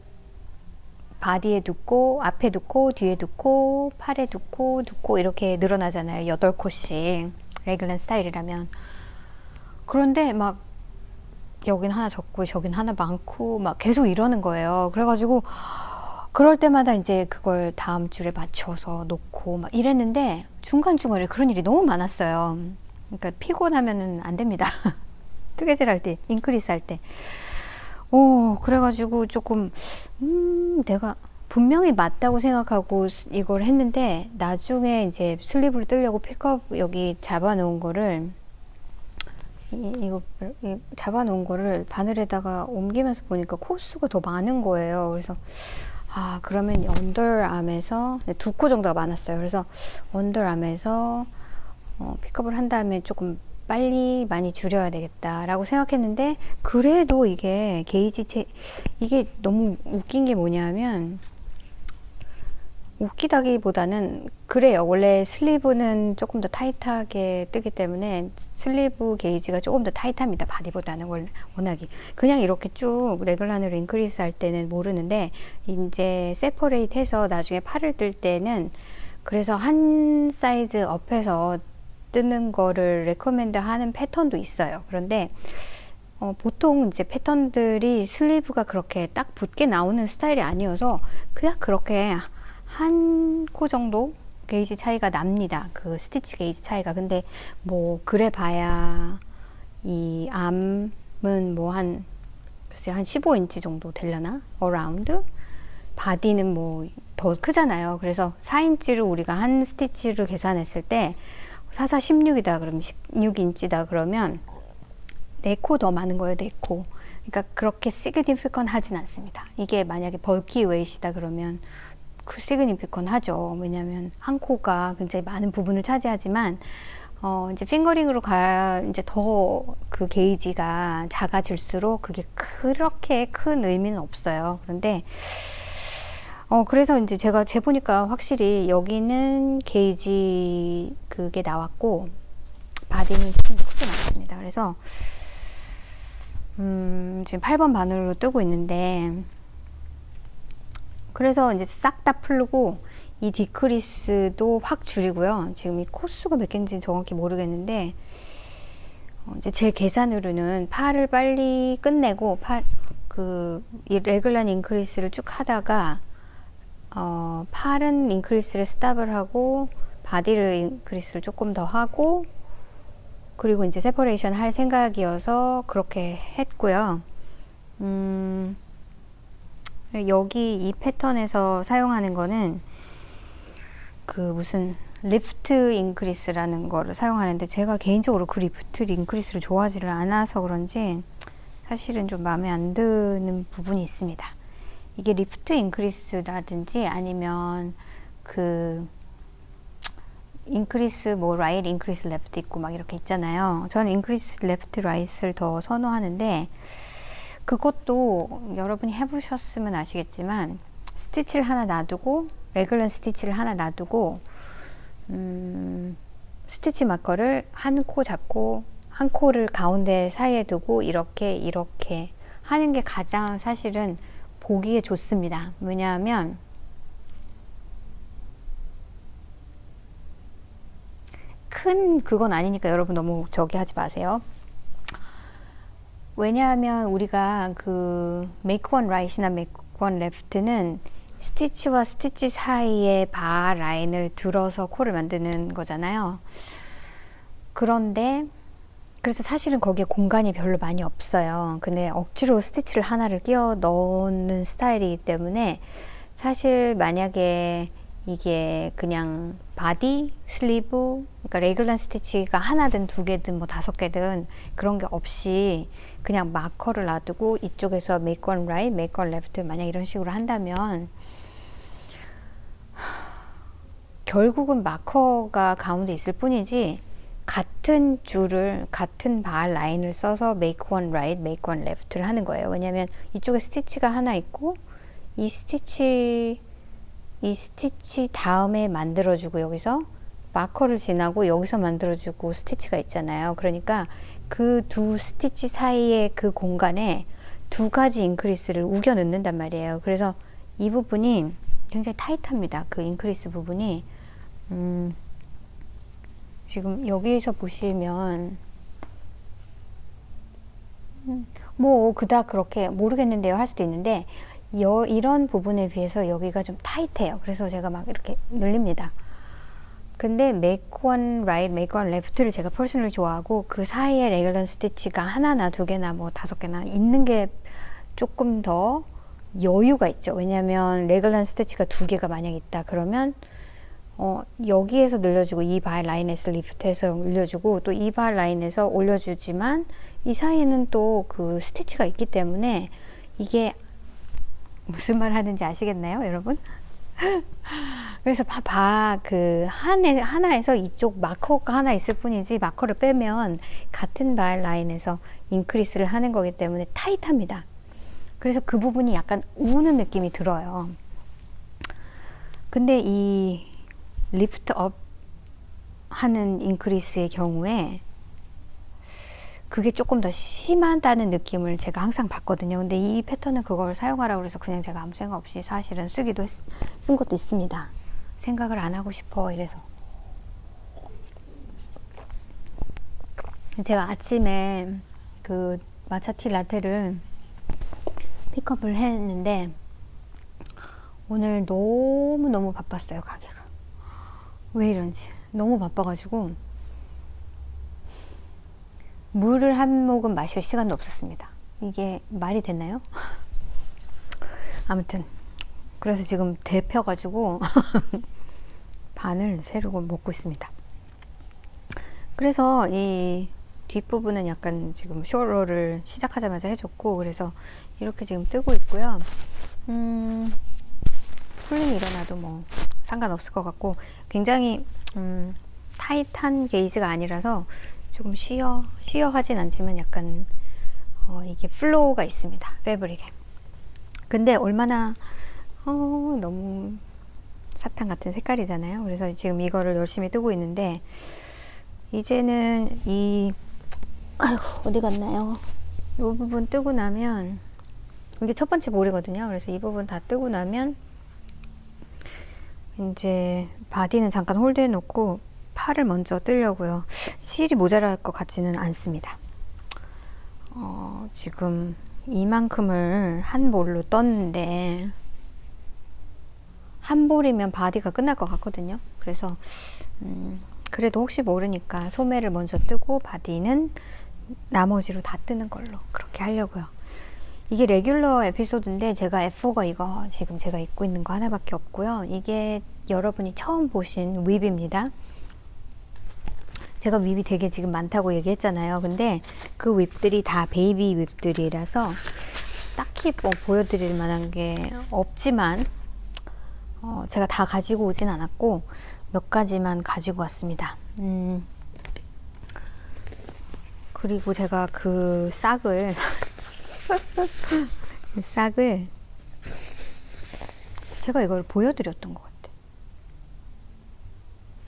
바디에 2코, 앞에 2코, 뒤에 2코, 팔에 2코, 2코 이렇게 늘어나잖아요. 8코씩 레귤런 스타일이라면. 그런데 막 여긴 하나 적고 저긴 하나 많고 막 계속 이러는 거예요. 그래가지고 그럴 때마다 이제 그걸 다음 줄에 맞춰서 놓고 막 이랬는데 중간중간에 그런 일이 너무 많았어요. 그러니까 피곤하면은 안 됩니다. 뜨개질 할 때, 인크리스 할 때. 그래가지고 조금 내가 분명히 맞다고 생각하고 이걸 했는데 나중에 이제 슬립을 뜨려고 픽업 여기 잡아놓은 거를 이거 잡아놓은 거를 바늘에다가 옮기면서 보니까 코수가 더 많은 거예요. 그래서 그러면 언더암에서 2코 정도가 많았어요. 그래서 언더암에서 픽업을 한 다음에 조금 빨리 많이 줄여야 되겠다라고 생각했는데 그래도 이게 이게 너무 웃긴 게 뭐냐면 웃기다기보다는 그래요. 원래 슬리브는 조금 더 타이트하게 뜨기 때문에 슬리브 게이지가 조금 더 타이트합니다. 바디보다는 워낙에 그냥 이렇게 쭉 레귤란으로 인크리스 할 때는 모르는데 이제 세퍼레이트 해서 나중에 팔을 뜰 때는 그래서 한 사이즈 업해서 뜨는 거를 레코멘드 하는 패턴도 있어요. 그런데 보통 이제 패턴들이 슬리브가 그렇게 딱 붙게 나오는 스타일이 아니어서 그냥 그렇게 한 코 정도 게이지 차이가 납니다. 그 스티치 게이지 차이가. 근데 뭐 그래 봐야 이 암은 뭐 글쎄 한 15인치 정도 되려나? 어라운드? 바디는 뭐 더 크잖아요. 그래서 4인치로 우리가 한 스티치를 계산했을 때 44 16이다 그러면 16인치다 그러면 4코 더 많은 거예요. 4코. 그러니까 그렇게 시그니피컨 하진 않습니다. 이게 만약에 벌키 웨이시다 그러면 그 시그니피컨 하죠. 왜냐면 한 코가 굉장히 많은 부분을 차지하지만 이제 핑거링으로 이제 더 그 게이지가 작아질수록 그게 그렇게 큰 의미는 없어요. 그런데 그래서 이제 제가 재보니까 확실히 여기는 게이지 그게 나왔고 바디는 조금 더 크게 나왔습니다. 그래서 지금 8번 바늘로 뜨고 있는데 그래서 이제 싹 다 풀고 이 디크리스도 확 줄이고요. 지금 이 코수가 몇 개인지 정확히 모르겠는데 이제 제 계산으로는 팔을 빨리 끝내고 이 레귤란 인크리스를 쭉 하다가 팔은 인크리스를 스탑을 하고 바디를 인크리스를 조금 더 하고 그리고 이제 세퍼레이션 할 생각이어서 그렇게 했고요. 여기 이 패턴에서 사용하는 거는 그 무슨 리프트 인크리스라는 거를 사용하는데 제가 개인적으로 그 리프트 인크리스를 좋아하지를 않아서 그런지 사실은 좀 마음에 안 드는 부분이 있습니다. 이게 리프트 인크리스라든지 아니면 그 인크리스 뭐 라이트 인크리스 레프트 있고 막 이렇게 있잖아요. 저는 인크리스 레프트 라이트를 더 선호하는데 그것도 여러분이 해보셨으면 아시겠지만 스티치를 하나 놔두고 레귤런 스티치를 하나 놔두고 스티치 마커를 한 코 잡고 한 코를 가운데 사이에 두고 이렇게 하는 게 가장 사실은 보기에 좋습니다. 왜냐하면 큰 그건 아니니까 여러분 너무 저기 하지 마세요. 왜냐하면 우리가 그 make one right이나 make one left는 스티치와 스티치 사이에 바 라인을 들어서 코를 만드는 거잖아요. 그런데 그래서 사실은 거기에 공간이 별로 많이 없어요. 근데 억지로 스티치를 하나를 끼워 넣는 스타일이기 때문에 사실 만약에 이게 그냥 바디, 슬리브, 그러니까 레귤런 스티치가 하나든 두 개든 뭐 다섯 개든 그런 게 없이 그냥 마커를 놔두고 이쪽에서 make one right, make one left 만약 이런 식으로 한다면 결국은 마커가 가운데 있을 뿐이지 같은 줄을 같은 바 라인을 써서 make one right, make one left를 하는 거예요. 왜냐하면 이쪽에 스티치가 하나 있고 이 스티치 다음에 만들어주고 여기서 마커를 지나고 여기서 만들어주고 스티치가 있잖아요. 그러니까 그 두 스티치 사이의 그 공간에 두 가지 인크리스를 우겨 넣는단 말이에요. 그래서 이 부분이 굉장히 타이트합니다. 그 인크리스 부분이 지금 여기에서 보시면 뭐 그닥 그렇게 모르겠는데요 할 수도 있는데 이런 부분에 비해서 여기가 좀 타이트해요. 그래서 제가 막 이렇게 늘립니다. 근데 make one right, make one left를 제가 퍼스널리 좋아하고 그 사이에 레귤런 스티치가 하나나 두 개나 뭐 다섯 개나 있는 게 조금 더 여유가 있죠. 왜냐하면 레귤런 스티치가 두 개가 만약 있다 그러면 여기에서 늘려주고 이 바 라인에서 리프트해서 올려주고 또 이 바 라인에서 올려주지만 이 사이에는 또 그 스티치가 있기 때문에 이게 무슨 말 하는지 아시겠나요, 여러분? 그래서 그 하나에서 이쪽 마커가 하나 있을 뿐이지 마커를 빼면 같은 바 라인에서 인크리스를 하는 거기 때문에 타이트합니다. 그래서 그 부분이 약간 우는 느낌이 들어요. 근데 이 리프트 업 하는 인크리스의 경우에 그게 조금 더 심하다는 느낌을 제가 항상 받거든요. 근데 이 패턴은 그걸 사용하라고 해서 그냥 제가 아무 생각 없이 사실은 쓴 것도 있습니다. 생각을 안 하고 싶어 이래서. 제가 아침에 그 마차티 라테를 픽업을 했는데 오늘 너무 바빴어요. 가게가 왜 이런지 너무 바빠가지고 물을 한 모금 마실 시간도 없었습니다. 이게 말이 됐나요? 아무튼 그래서 지금 데펴가지고 반을 세르고 먹고 있습니다. 그래서 이 뒷부분은 약간 지금 숄러를 시작하자마자 해줬고 그래서 이렇게 지금 뜨고 있고요. 풀링이 일어나도 뭐 상관없을 것 같고 굉장히 타이트한 게이지가 아니라서 조금 쉬어하진 않지만 약간 이게 플로우가 있습니다. 패브릭에. 근데 얼마나 너무 사탕 같은 색깔이잖아요. 그래서 지금 이거를 열심히 뜨고 있는데 이제는 아이고 어디 갔나요? 이 부분 뜨고 나면 이게 첫 번째 볼이거든요. 그래서 이 부분 다 뜨고 나면 이제 바디는 잠깐 홀드해 놓고 팔을 먼저 뜨려고요. 실이 모자랄 것 같지는 않습니다. 지금 이만큼을 한 볼로 떴는데 한 볼이면 바디가 끝날 것 같거든요. 그래서 그래도 혹시 모르니까 소매를 먼저 뜨고 바디는 나머지로 다 뜨는 걸로 그렇게 하려고요. 이게 레귤러 에피소드인데 제가 F4가 이거 지금 제가 입고 있는 거 하나밖에 없고요. 이게 여러분이 처음 보신 윕입니다. 제가 윕이 되게 지금 많다고 얘기했잖아요. 근데 그 윕들이 다 베이비 윕들이라서 딱히 뭐 보여드릴 만한 게 없지만 제가 다 가지고 오진 않았고 몇 가지만 가지고 왔습니다. 그리고 제가 그 싹을 이 싹을 제가 이걸 보여드렸던 것 같아요.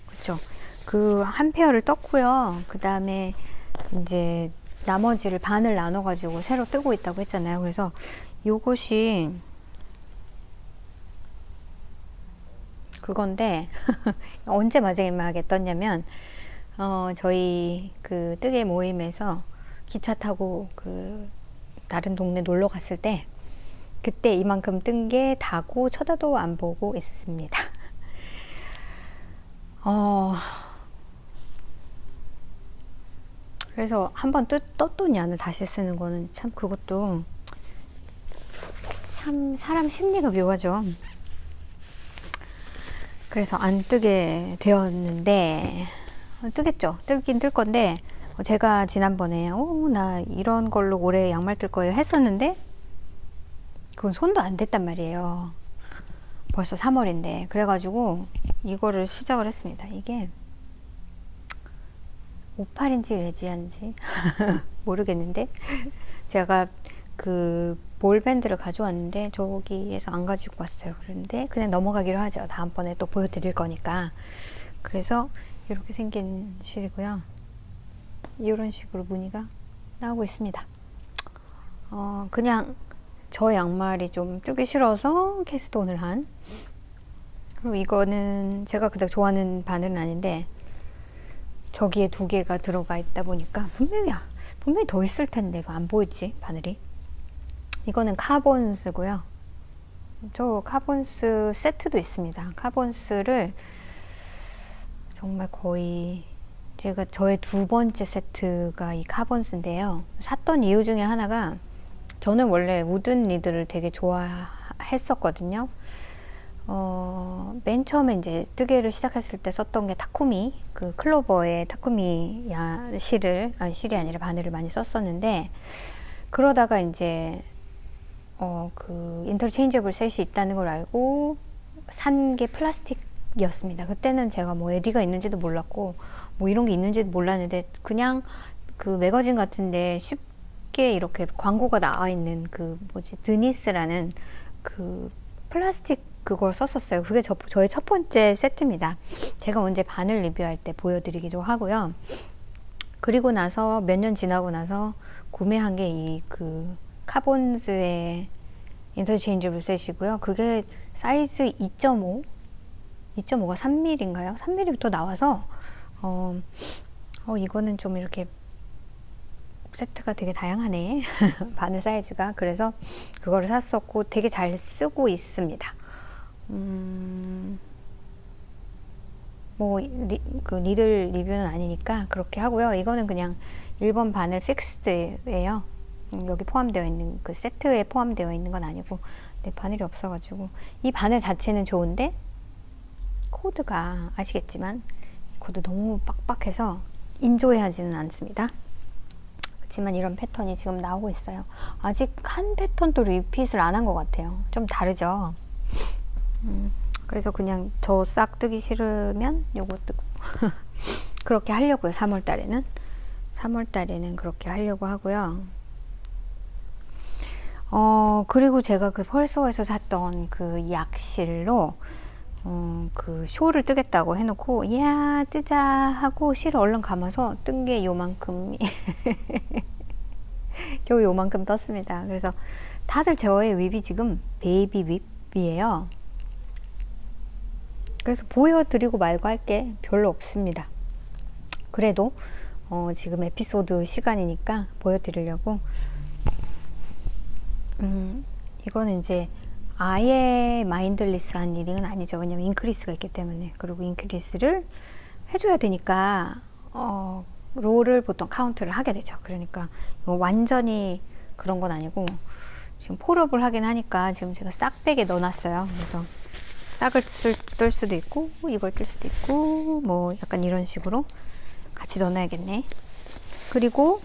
그쵸? 그 한 페어를 떴고요. 그 다음에 이제 나머지를 반을 나눠가지고 새로 뜨고 있다고 했잖아요. 그래서 요것이 그건데 언제 마지막에 떴냐면 저희 그 뜨개 모임에서 기차 타고 그 다른 동네 놀러 갔을 때 그때 이만큼 뜬 게 다고 쳐다도 안 보고 있습니다. 그래서 한번 떴더니 안을 다시 쓰는 거는 참 그것도 참 사람 심리가 묘하죠. 그래서 안 뜨게 되었는데 뜨겠죠. 뜨긴 뜰 건데 제가 지난번에 나 이런 걸로 올해 양말 뜰 거예요 했었는데 그건 손도 안 댔단 말이에요. 벌써 3월인데 그래가지고 이거를 시작을 했습니다. 이게 58인지 레지한지 모르겠는데 제가 그 볼밴드를 가져왔는데 저기에서 안 가지고 왔어요. 그런데 그냥 넘어가기로 하죠. 다음번에 또 보여드릴 거니까. 그래서 이렇게 생긴 실이고요. 이런 식으로 무늬가 나오고 있습니다. 그냥 저 양말이 좀 뜨기 싫어서 캐스톤을 한. 그리고 이거는 제가 그닥 좋아하는 바늘은 아닌데 저기에 2개가 들어가 있다 보니까 분명히 더 있을 텐데 안 보이지 바늘이. 이거는 카본스고요. 저 카본스 세트도 있습니다. 카본스를 정말 거의 제가 저의 2번째 세트가 이 카본스인데요. 샀던 이유 중에 하나가 저는 원래 우든 니들을 되게 좋아했었거든요. 맨 처음에 이제 뜨개를 시작했을 때 썼던 게 타쿠미, 그 클로버의 타쿠미 실이 아니라 바늘을 많이 썼었는데, 그러다가 이제, 그 인터체인저블 셋이 있다는 걸 알고 산 게 플라스틱이었습니다. 그때는 제가 뭐 에디가 있는지도 몰랐고, 뭐 이런 게 있는지도 몰랐는데, 그냥 그 매거진 같은데 쉽게 이렇게 광고가 나와 있는 그 드니스라는 그 플라스틱 그걸 썼었어요. 그게 저의 첫 번째 세트입니다. 제가 언제 바늘 리뷰할 때 보여드리기도 하고요. 그리고 나서 몇 년 지나고 나서 구매한 게 이 그 카본즈의 인터체인저블 셋이고요. 그게 사이즈 2.5가 3mm인가요? 3mm부터 나와서 이거는 좀 이렇게 세트가 되게 다양하네. 바늘 사이즈가. 그래서 그거를 샀었고 되게 잘 쓰고 있습니다. 그 니들 리뷰는 아니니까 그렇게 하고요. 이거는 그냥 1번 바늘 픽스드예요. 여기 포함되어 있는 그 세트에 포함되어 있는 건 아니고 바늘이 없어가지고 이 바늘 자체는 좋은데 코드가 아시겠지만 코드 너무 빡빡해서 인조해하지는 않습니다. 그렇지만 이런 패턴이 지금 나오고 있어요. 아직 한 패턴도 리핏을 안 한 것 같아요. 좀 다르죠. 그래서 그냥 저 싹 뜨기 싫으면 요거 뜨고 그렇게 하려고요. 3월달에는 그렇게 하려고 하고요. 그리고 제가 그 펄서에서 샀던 그 약실로 그 쇼를 뜨겠다고 해놓고 이야 뜨자 하고 실을 얼른 감아서 뜬 게 요만큼 겨우 요만큼 떴습니다. 그래서 다들 저의 윕이 지금 베이비 윕이에요. 그래서 보여드리고 말고 할 게 별로 없습니다. 그래도 지금 에피소드 시간이니까 보여드리려고 이거는 이제 아예 마인드리스한 일은 아니죠. 왜냐면 인크리스가 있기 때문에. 그리고 인크리스를 해줘야 되니까 롤을 보통 카운트를 하게 되죠. 그러니까 완전히 그런 건 아니고 지금 폴업을 하긴 하니까 지금 제가 싹백에 넣어놨어요. 그래서 싹을 뜰 수도 있고 이걸 뜰 수도 있고 뭐 약간 이런 식으로 같이 넣어놔야겠네. 그리고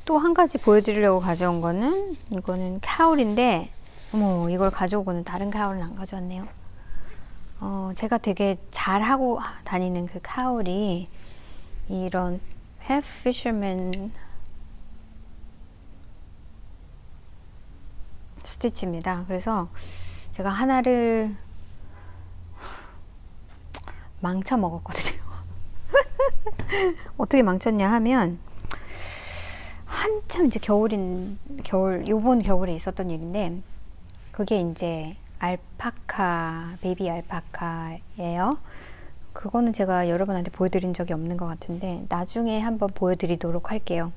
또 한 가지 보여드리려고 가져온 거는 이거는 카울인데 어머 이걸 가져오고는 다른 카울은 안 가져왔네요. 제가 되게 잘하고 다니는 그 카울이 이런 Half Fisherman 스티치입니다. 그래서 제가 하나를 망쳐 먹었거든요. 어떻게 망쳤냐 하면 한참 이제 요번 겨울에 있었던 일인데, 그게 이제 알파카, 베이비 알파카예요. 그거는 제가 여러분한테 보여드린 적이 없는 것 같은데 나중에 한번 보여드리도록 할게요.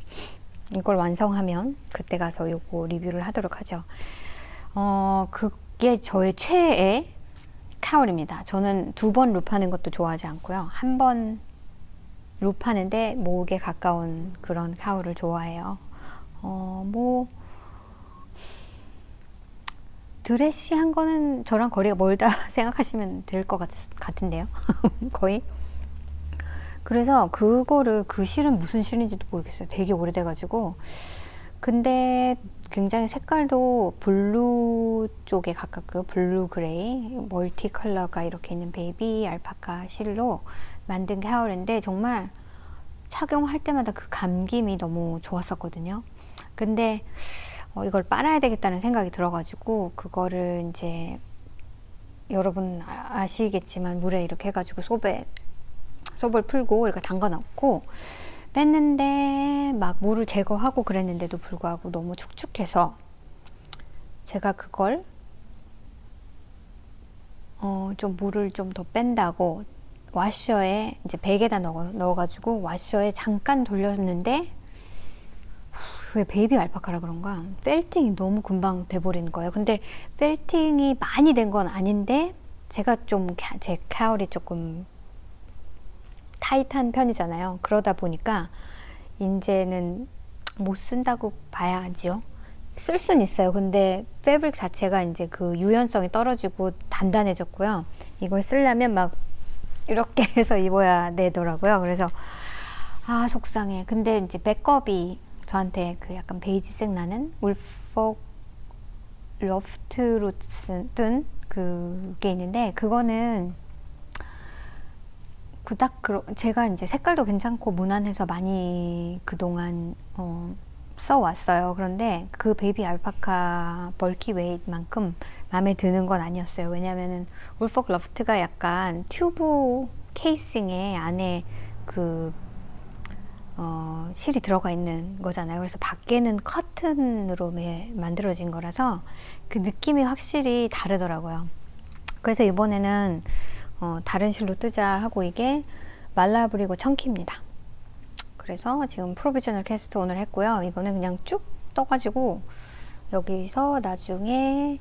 이걸 완성하면 그때 가서 요거 리뷰를 하도록 하죠. 그게 저의 최애 카울입니다. 저는 2번 룹하는 것도 좋아하지 않고요. 한 번 룹하는데 목에 가까운 그런 카울을 좋아해요. 뭐 드레시한 거는 저랑 거리가 멀다 생각하시면 될 것 같은데요. 거의. 그래서 그거를, 그 실은 무슨 실인지도 모르겠어요. 되게 오래돼가지고. 근데 굉장히 색깔도 블루 쪽에 가깝고요. 블루 그레이, 멀티 컬러가 이렇게 있는 베이비 알파카 실로 만든 카울인데 정말 착용할 때마다 그 감김이 너무 좋았었거든요. 근데 이걸 빨아야 되겠다는 생각이 들어가지고 그거를 이제 여러분 아시겠지만 물에 이렇게 해가지고 솝을 풀고 이렇게 담가 넣고 뺐는데 막 물을 제거하고 그랬는데도 불구하고 너무 축축해서 제가 그걸 좀 물을 좀 더 뺀다고 와셔에 이제 백에다 넣어가지고 와셔에 잠깐 돌렸는데 왜 베이비 알파카라 그런가 펠팅이 너무 금방 돼버리는 거예요. 근데 펠팅이 많이 된 건 아닌데 제가 좀 제 카울이 조금 타이트한 편이잖아요. 그러다 보니까 이제는 못 쓴다고 봐야죠. 쓸 순 있어요. 근데 패브릭 자체가 이제 그 유연성이 떨어지고 단단해졌고요. 이걸 쓰려면 막 이렇게 해서 입어야 되더라고요. 그래서 속상해. 근데 이제 백업이 저한테 그 약간 베이지색 나는 울폭 러프트로 뜬 그게 있는데 그거는 그닥 제가 이제 색깔도 괜찮고 무난해서 많이 그동안 써왔어요. 그런데 그 베이비 알파카 벌키 웨이트만큼 마음에 드는 건 아니었어요. 왜냐면은 울폭 러프트가 약간 튜브 케이싱에 안에 그 실이 들어가 있는 거잖아요. 그래서 밖에는 커튼으로 만들어진 거라서 그 느낌이 확실히 다르더라고요. 그래서 이번에는 다른 실로 뜨자 하고 이게 말라브리고 청키입니다. 그래서 지금 프로비저널 캐스트 오늘 했고요. 이거는 그냥 쭉 떠가지고 여기서 나중에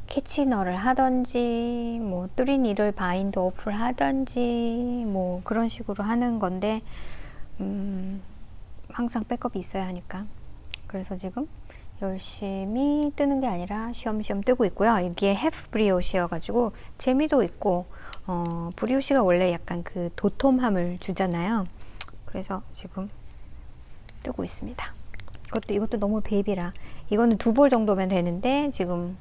캐치너를 하던지 뭐 뚜리니를 바인드 어플 하던지 뭐 그런 식으로 하는 건데 항상 백업이 있어야 하니까 그래서 지금 열심히 뜨는 게 아니라 쉬엄쉬엄 뜨고 있고요. 이게 헤프 브리오시여 가지고 재미도 있고 브리오시가 원래 약간 그 도톰함을 주잖아요. 그래서 지금 뜨고 있습니다. 이것도 너무 베이비라 이거는 2볼 정도면 되는데 지금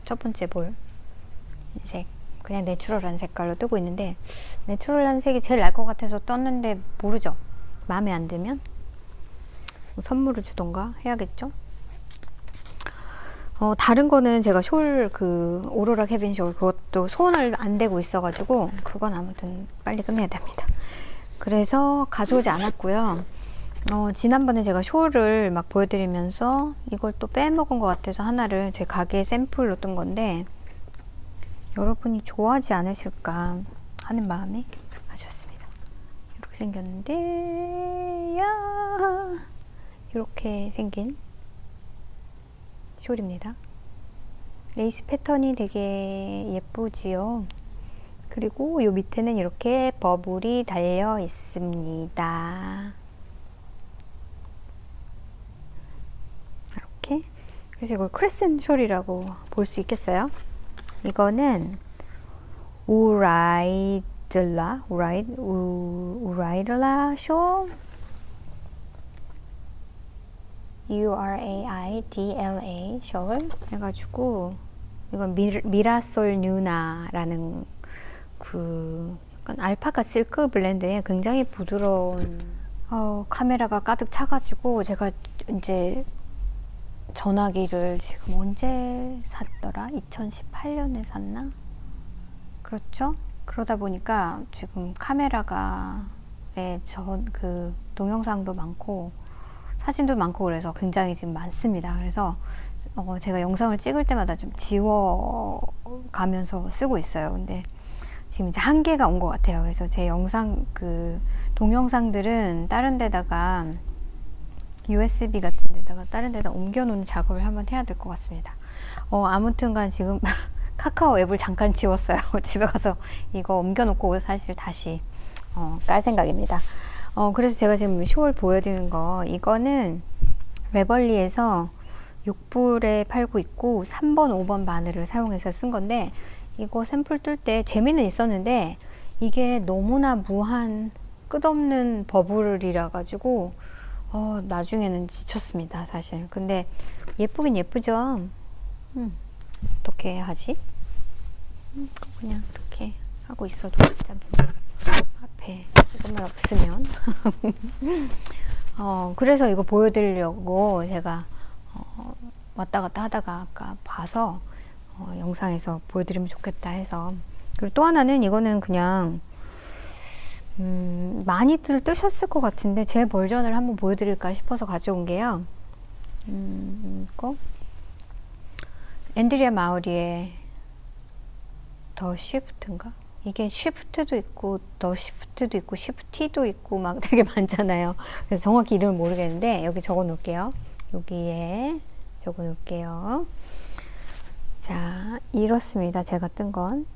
첫 번째 볼 흰색 그냥 내추럴한 색깔로 뜨고 있는데 내추럴한 색이 제일 날 것 같아서 떴는데 모르죠. 마음에 안 들면 뭐 선물을 주던가 해야겠죠. 다른 거는 제가 그 오로라 캐빈 숄 그것도 손을 안 대고 있어가지고 그건 아무튼 빨리 끝내야 됩니다. 그래서 가져오지 않았고요. 지난번에 제가 숄을 막 보여드리면서 이걸 또 빼먹은 것 같아서 하나를 제 가게 샘플로 뜬 건데 여러분이 좋아하지 않으실까 하는 마음에 가져왔습니다. 이렇게 생겼는데 이렇게 생긴 숄입니다. 레이스 패턴이 되게 예쁘지요. 그리고 요 밑에는 이렇게 버블이 달려 있습니다. 이렇게. 그래서 이걸 크레센 숄이라고 볼 수 있겠어요. 이거는 우라이들라 숄 URAIDLA 숄 해가지고 이건 미라솔 뉴나라는 그 약간 알파카 실크 블렌드에 굉장히 부드러운 카메라가 가득 차가지고 제가 이제 전화기를 지금 언제 샀더라? 2018년에 샀나? 그렇죠? 그러다 보니까 지금 카메라가 그 동영상도 많고 사진도 많고 그래서 굉장히 지금 많습니다. 그래서 제가 영상을 찍을 때마다 좀 지워가면서 쓰고 있어요. 근데 지금 이제 한계가 온 것 같아요. 그래서 제 영상 그 동영상들은 다른 데다가 USB 같은 데다가 다른 데다 옮겨 놓는 작업을 한번 해야 될 것 같습니다. 아무튼간 지금 카카오 앱을 잠깐 지웠어요. 집에 가서 이거 옮겨 놓고 사실 다시 깔 생각입니다. 그래서 제가 지금 숄 보여드리는 거, 이거는 레벌리에서 6불에 팔고 있고 3번 5번 바늘을 사용해서 쓴 건데, 이거 샘플 뜰 때 재미는 있었는데 이게 너무나 무한 끝없는 버블이라 가지고 나중에는 지쳤습니다, 사실. 근데 예쁘긴 예쁘죠. 어떻게 해야 하지? 그냥 이렇게 하고 있어도 괜찮겠네, 앞에 이것만 없으면. 그래서 이거 보여드리려고 제가 왔다 갔다 하다가 아까 봐서 영상에서 보여드리면 좋겠다 해서. 그리고 또 하나는, 이거는 그냥 많이들 뜨셨을 것 같은데 제 버전을 한번 보여드릴까 싶어서 가져온 게요. 이거 앤드리아 마우리의 더 쉬프트인가? 이게 쉬프트도 있고 더 쉬프트도 있고 쉬프티도 있고 막 되게 많잖아요. 그래서 정확히 이름을 모르겠는데 여기 적어 놓을게요. 여기에 적어 놓을게요. 자, 이렇습니다. 제가 뜬 건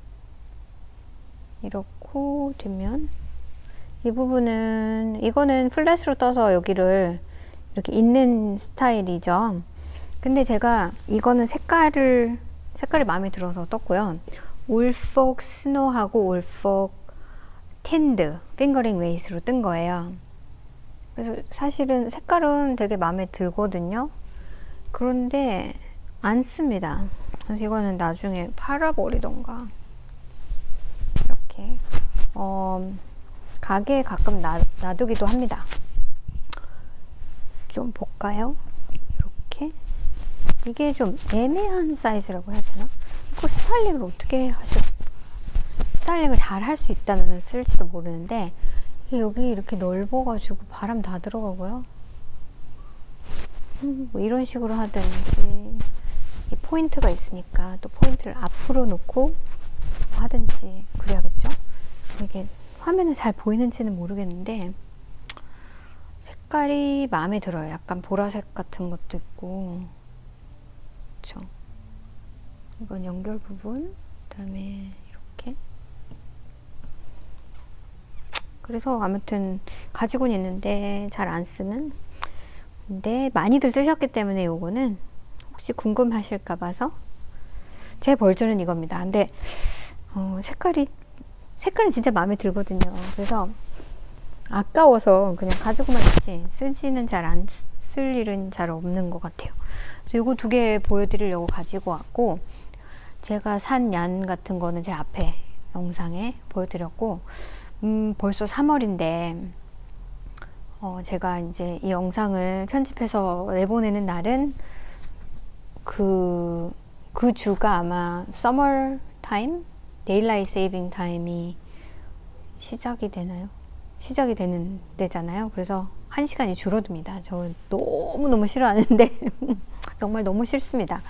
이렇고, 뒷면 이 부분은, 이거는 플랫으로 떠서 여기를 이렇게 잇는 스타일이죠. 근데 제가 이거는 색깔이 마음에 들어서 떴고요. 울폭 스노하고 울폭 텐드 핑거링 웨이스로 뜬 거예요. 그래서 사실은 색깔은 되게 마음에 들거든요. 그런데 안 씁니다. 그래서 이거는 나중에 팔아버리던가, 이렇게 가게에 가끔 놔두기도 합니다. 좀 볼까요? 이렇게. 이게 좀 애매한 사이즈라고 해야 되나? 이거 스타일링을 어떻게 스타일링을 잘 할 수 있다면 쓸지도 모르는데, 이게 여기 이렇게 넓어가지고 바람 다 들어가고요. 뭐 이런 식으로 하든지, 이 포인트가 있으니까 또 포인트를 앞으로 놓고 하든지 그래야겠죠? 이게 화면에 잘 보이는지는 모르겠는데 색깔이 마음에 들어요. 약간 보라색 같은 것도 있고. 그쵸? 이건 연결 부분, 그 다음에 이렇게. 그래서 아무튼 가지고는 있는데 잘 안 쓰는, 근데 많이들 쓰셨기 때문에 요거는 혹시 궁금하실까 봐서 제 버전은 이겁니다. 근데 색깔은 진짜 마음에 들거든요. 그래서 아까워서 그냥 가지고만 있지 쓰지는 잘 안 쓸 일은 잘 없는 것 같아요. 그래서 요거 두 개 보여드리려고 가지고 왔고, 제가 산 얀 같은 거는 제 앞에 영상에 보여드렸고, 벌써 3월인데 제가 이제 이 영상을 편집해서 내보내는 날은 그 주가 아마 서머 타임, 데일라이트 세이빙 타임이 시작이 되나요? 시작이 되는 데잖아요. 그래서 1시간이 줄어듭니다. 저 너무너무 싫어하는데 정말 너무 싫습니다.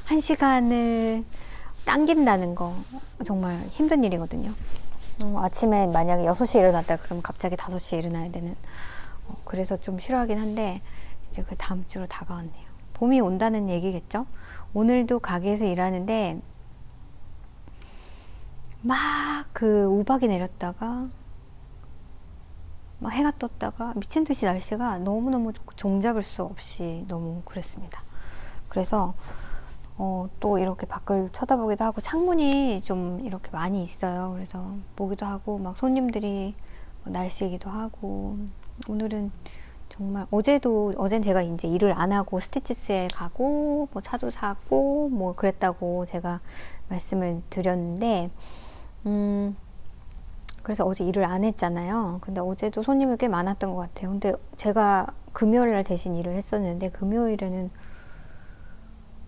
1시간을 당긴다는 거 정말 힘든 일이거든요. 아침에 만약에 6시에 일어났다 그러면 갑자기 5시에 일어나야 되는, 그래서 좀 싫어하긴 한데 이제 그 다음 주로 다가왔네요. 봄이 온다는 얘기겠죠? 오늘도 가게에서 일하는데 막 그 우박이 내렸다가 막 해가 떴다가 미친 듯이 날씨가 너무너무 종잡을 수 없이 너무 그랬습니다. 그래서 또 이렇게 밖을 쳐다보기도 하고, 창문이 좀 이렇게 많이 있어요. 그래서 보기도 하고, 막 손님들이 날씨기도 하고, 오늘은 정말 어젠 제가 이제 일을 안 하고 스티치스에 가고 뭐 차도 사고 뭐 그랬다고 제가 말씀을 드렸는데, 그래서 어제 일을 안 했잖아요. 근데 어제도 손님이 꽤 많았던 것 같아요. 근데 제가 금요일 날 대신 일을 했었는데, 금요일에는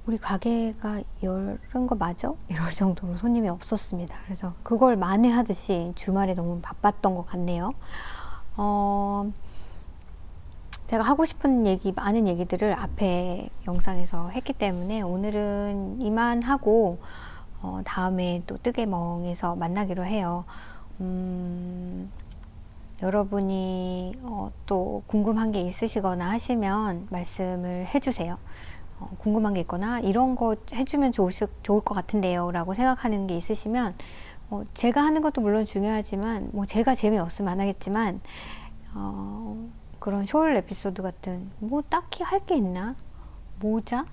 우리 가게가 열은 거 맞아? 이럴 정도로 손님이 없었습니다. 그래서 그걸 만회하듯이 주말에 너무 바빴던 것 같네요. 제가 하고 싶은 얘기, 많은 얘기들을 앞에 영상에서 했기 때문에 오늘은 이만하고 다음에 또 뜨개멍에서 만나기로 해요. 여러분이 또 궁금한 게 있으시거나 하시면 말씀을 해주세요. 궁금한 게 있거나 이런 거 해주면 좋을 것 같은데요 라고 생각하는 게 있으시면 제가 하는 것도 물론 중요하지만 뭐 제가 재미없으면 안 하겠지만 그런 쇼울 에피소드 같은 뭐 딱히 할 게 있나? 모자?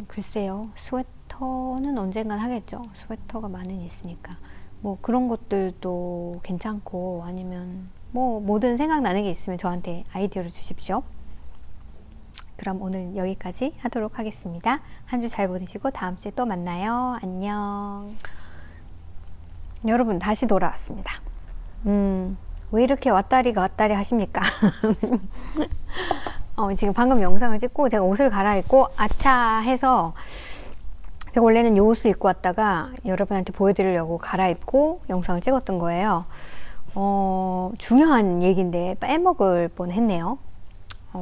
글쎄요. 스웨터는 언젠간 하겠죠. 스웨터가 많이 있으니까. 뭐 그런 것들도 괜찮고 아니면 뭐 뭐든 생각나는 게 있으면 저한테 아이디어를 주십시오. 그럼 오늘 여기까지 하도록 하겠습니다. 한 주 잘 보내시고 다음 주에 또 만나요. 안녕. 여러분 다시 돌아왔습니다. 왜 이렇게 왔다리가 왔다리 하십니까? 지금 방금 영상을 찍고 제가 옷을 갈아입고 아차 해서 제가 원래는 이 옷을 입고 왔다가 여러분한테 보여드리려고 갈아입고 영상을 찍었던 거예요. 중요한 얘기인데 빼먹을 뻔했네요.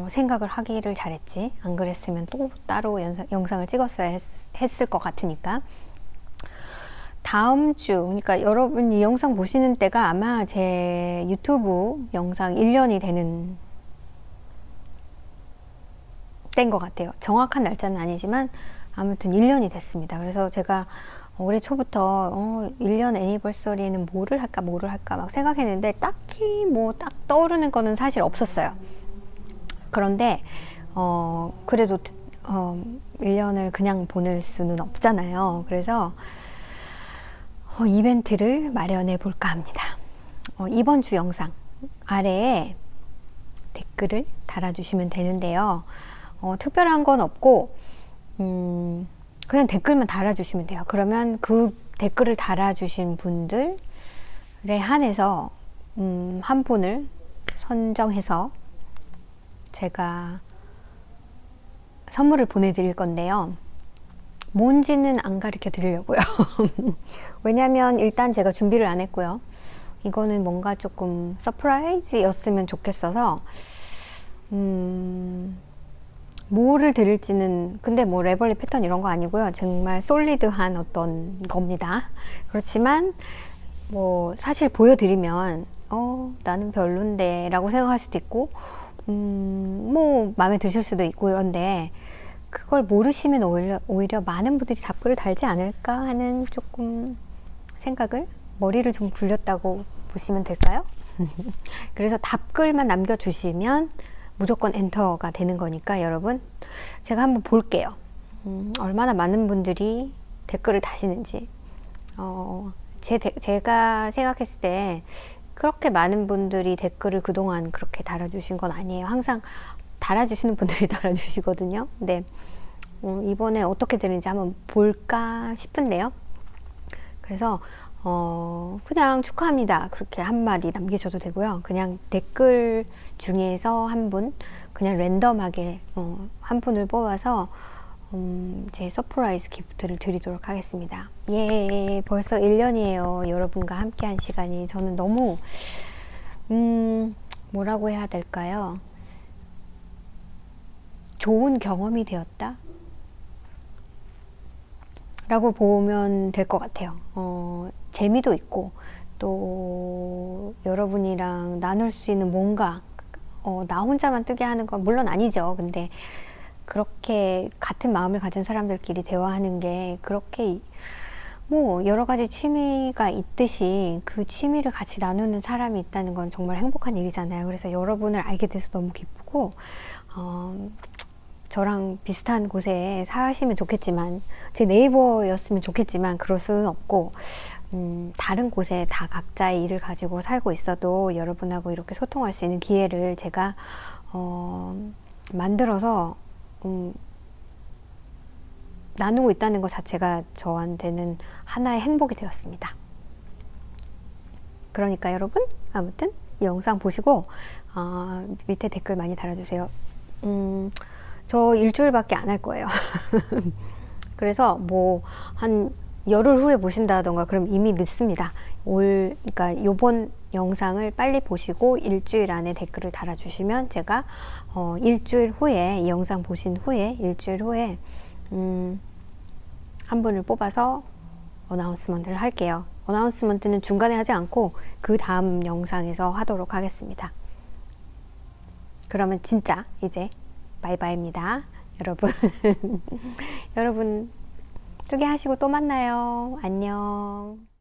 생각을 하기를 잘했지. 안 그랬으면 또 따로 영상을 찍었어야 했을 것 같으니까. 다음 주, 그러니까 여러분 이 영상 보시는 때가 아마 제 유튜브 영상 1년이 되는 때인 것 같아요. 정확한 날짜는 아니지만 아무튼 1년이 됐습니다. 그래서 제가 올해 초부터 1년 애니버서리에는 뭐를 할까 막 생각했는데 딱히 뭐 딱 떠오르는 거는 사실 없었어요. 그런데 그래도 1년을 그냥 보낼 수는 없잖아요. 그래서 이벤트를 마련해 볼까 합니다. 이번 주 영상 아래에 댓글을 달아주시면 되는데요. 특별한 건 없고 그냥 댓글만 달아주시면 돼요. 그러면 그 댓글을 달아주신 분들에 한해서 한 분을 선정해서 제가 선물을 보내드릴 건데요. 뭔지는 안 가르쳐 드리려고요. 왜냐면 일단 제가 준비를 안 했고요. 이거는 뭔가 조금 서프라이즈였으면 좋겠어서 뭐를 드릴지는 근데 뭐 레벌리 패턴 이런 거 아니고요. 정말 솔리드한 어떤 겁니다. 그렇지만 뭐 사실 보여드리면 나는 별론데 라고 생각할 수도 있고 뭐 마음에 드실 수도 있고 이런데 그걸 모르시면 오히려 많은 분들이 답글을 달지 않을까 하는 조금 생각을 머리를 좀 굴렸다고 보시면 될까요? 그래서 답글만 남겨주시면 무조건 엔터가 되는 거니까 여러분 제가 한번 볼게요. 얼마나 많은 분들이 댓글을 다시는지 제가 생각했을 때 그렇게 많은 분들이 댓글을 그동안 그렇게 달아주신 건 아니에요. 항상 달아주시는 분들이 달아주시거든요. 근데 이번에 어떻게 되는지 한번 볼까 싶은데요. 그래서 그냥 축하합니다 그렇게 한마디 남기셔도 되고요. 그냥 댓글 중에서 한 분 그냥 랜덤하게 한 분을 뽑아서 제 서프라이즈 기프트를 드리도록 하겠습니다. 예, 벌써 1년이에요. 여러분과 함께한 시간이 저는 너무 뭐라고 해야 될까요? 좋은 경험이 되었다? 라고 보면 될 것 같아요. 재미도 있고 또 여러분이랑 나눌 수 있는 뭔가 나 혼자만 뜨게 하는 건 물론 아니죠. 근데 그렇게 같은 마음을 가진 사람들끼리 대화하는 게 그렇게 뭐 여러 가지 취미가 있듯이 그 취미를 같이 나누는 사람이 있다는 건 정말 행복한 일이잖아요. 그래서 여러분을 알게 돼서 너무 기쁘고 저랑 비슷한 곳에 사시면 좋겠지만 제 네이버였으면 좋겠지만 그럴 수는 없고 다른 곳에 다 각자의 일을 가지고 살고 있어도 여러분하고 이렇게 소통할 수 있는 기회를 제가 만들어서 나누고 있다는 것 자체가 저한테는 하나의 행복이 되었습니다. 그러니까 여러분 아무튼 이 영상 보시고 밑에 댓글 많이 달아주세요. 저 일주일밖에 안 할 거예요. 그래서 뭐 한 열흘 후에 보신다던가 그럼 이미 늦습니다. 그러니까 요번 영상을 빨리 보시고 일주일 안에 댓글을 달아주시면 제가 일주일 후에 이 영상 보신 후에 일주일 후에 한 분을 뽑아서 어나운스먼트를 할게요. 어나운스먼트는 중간에 하지 않고 그 다음 영상에서 하도록 하겠습니다. 그러면 진짜 이제 바이바이입니다. 여러분. 여러분 소개하시고 또 만나요. 안녕.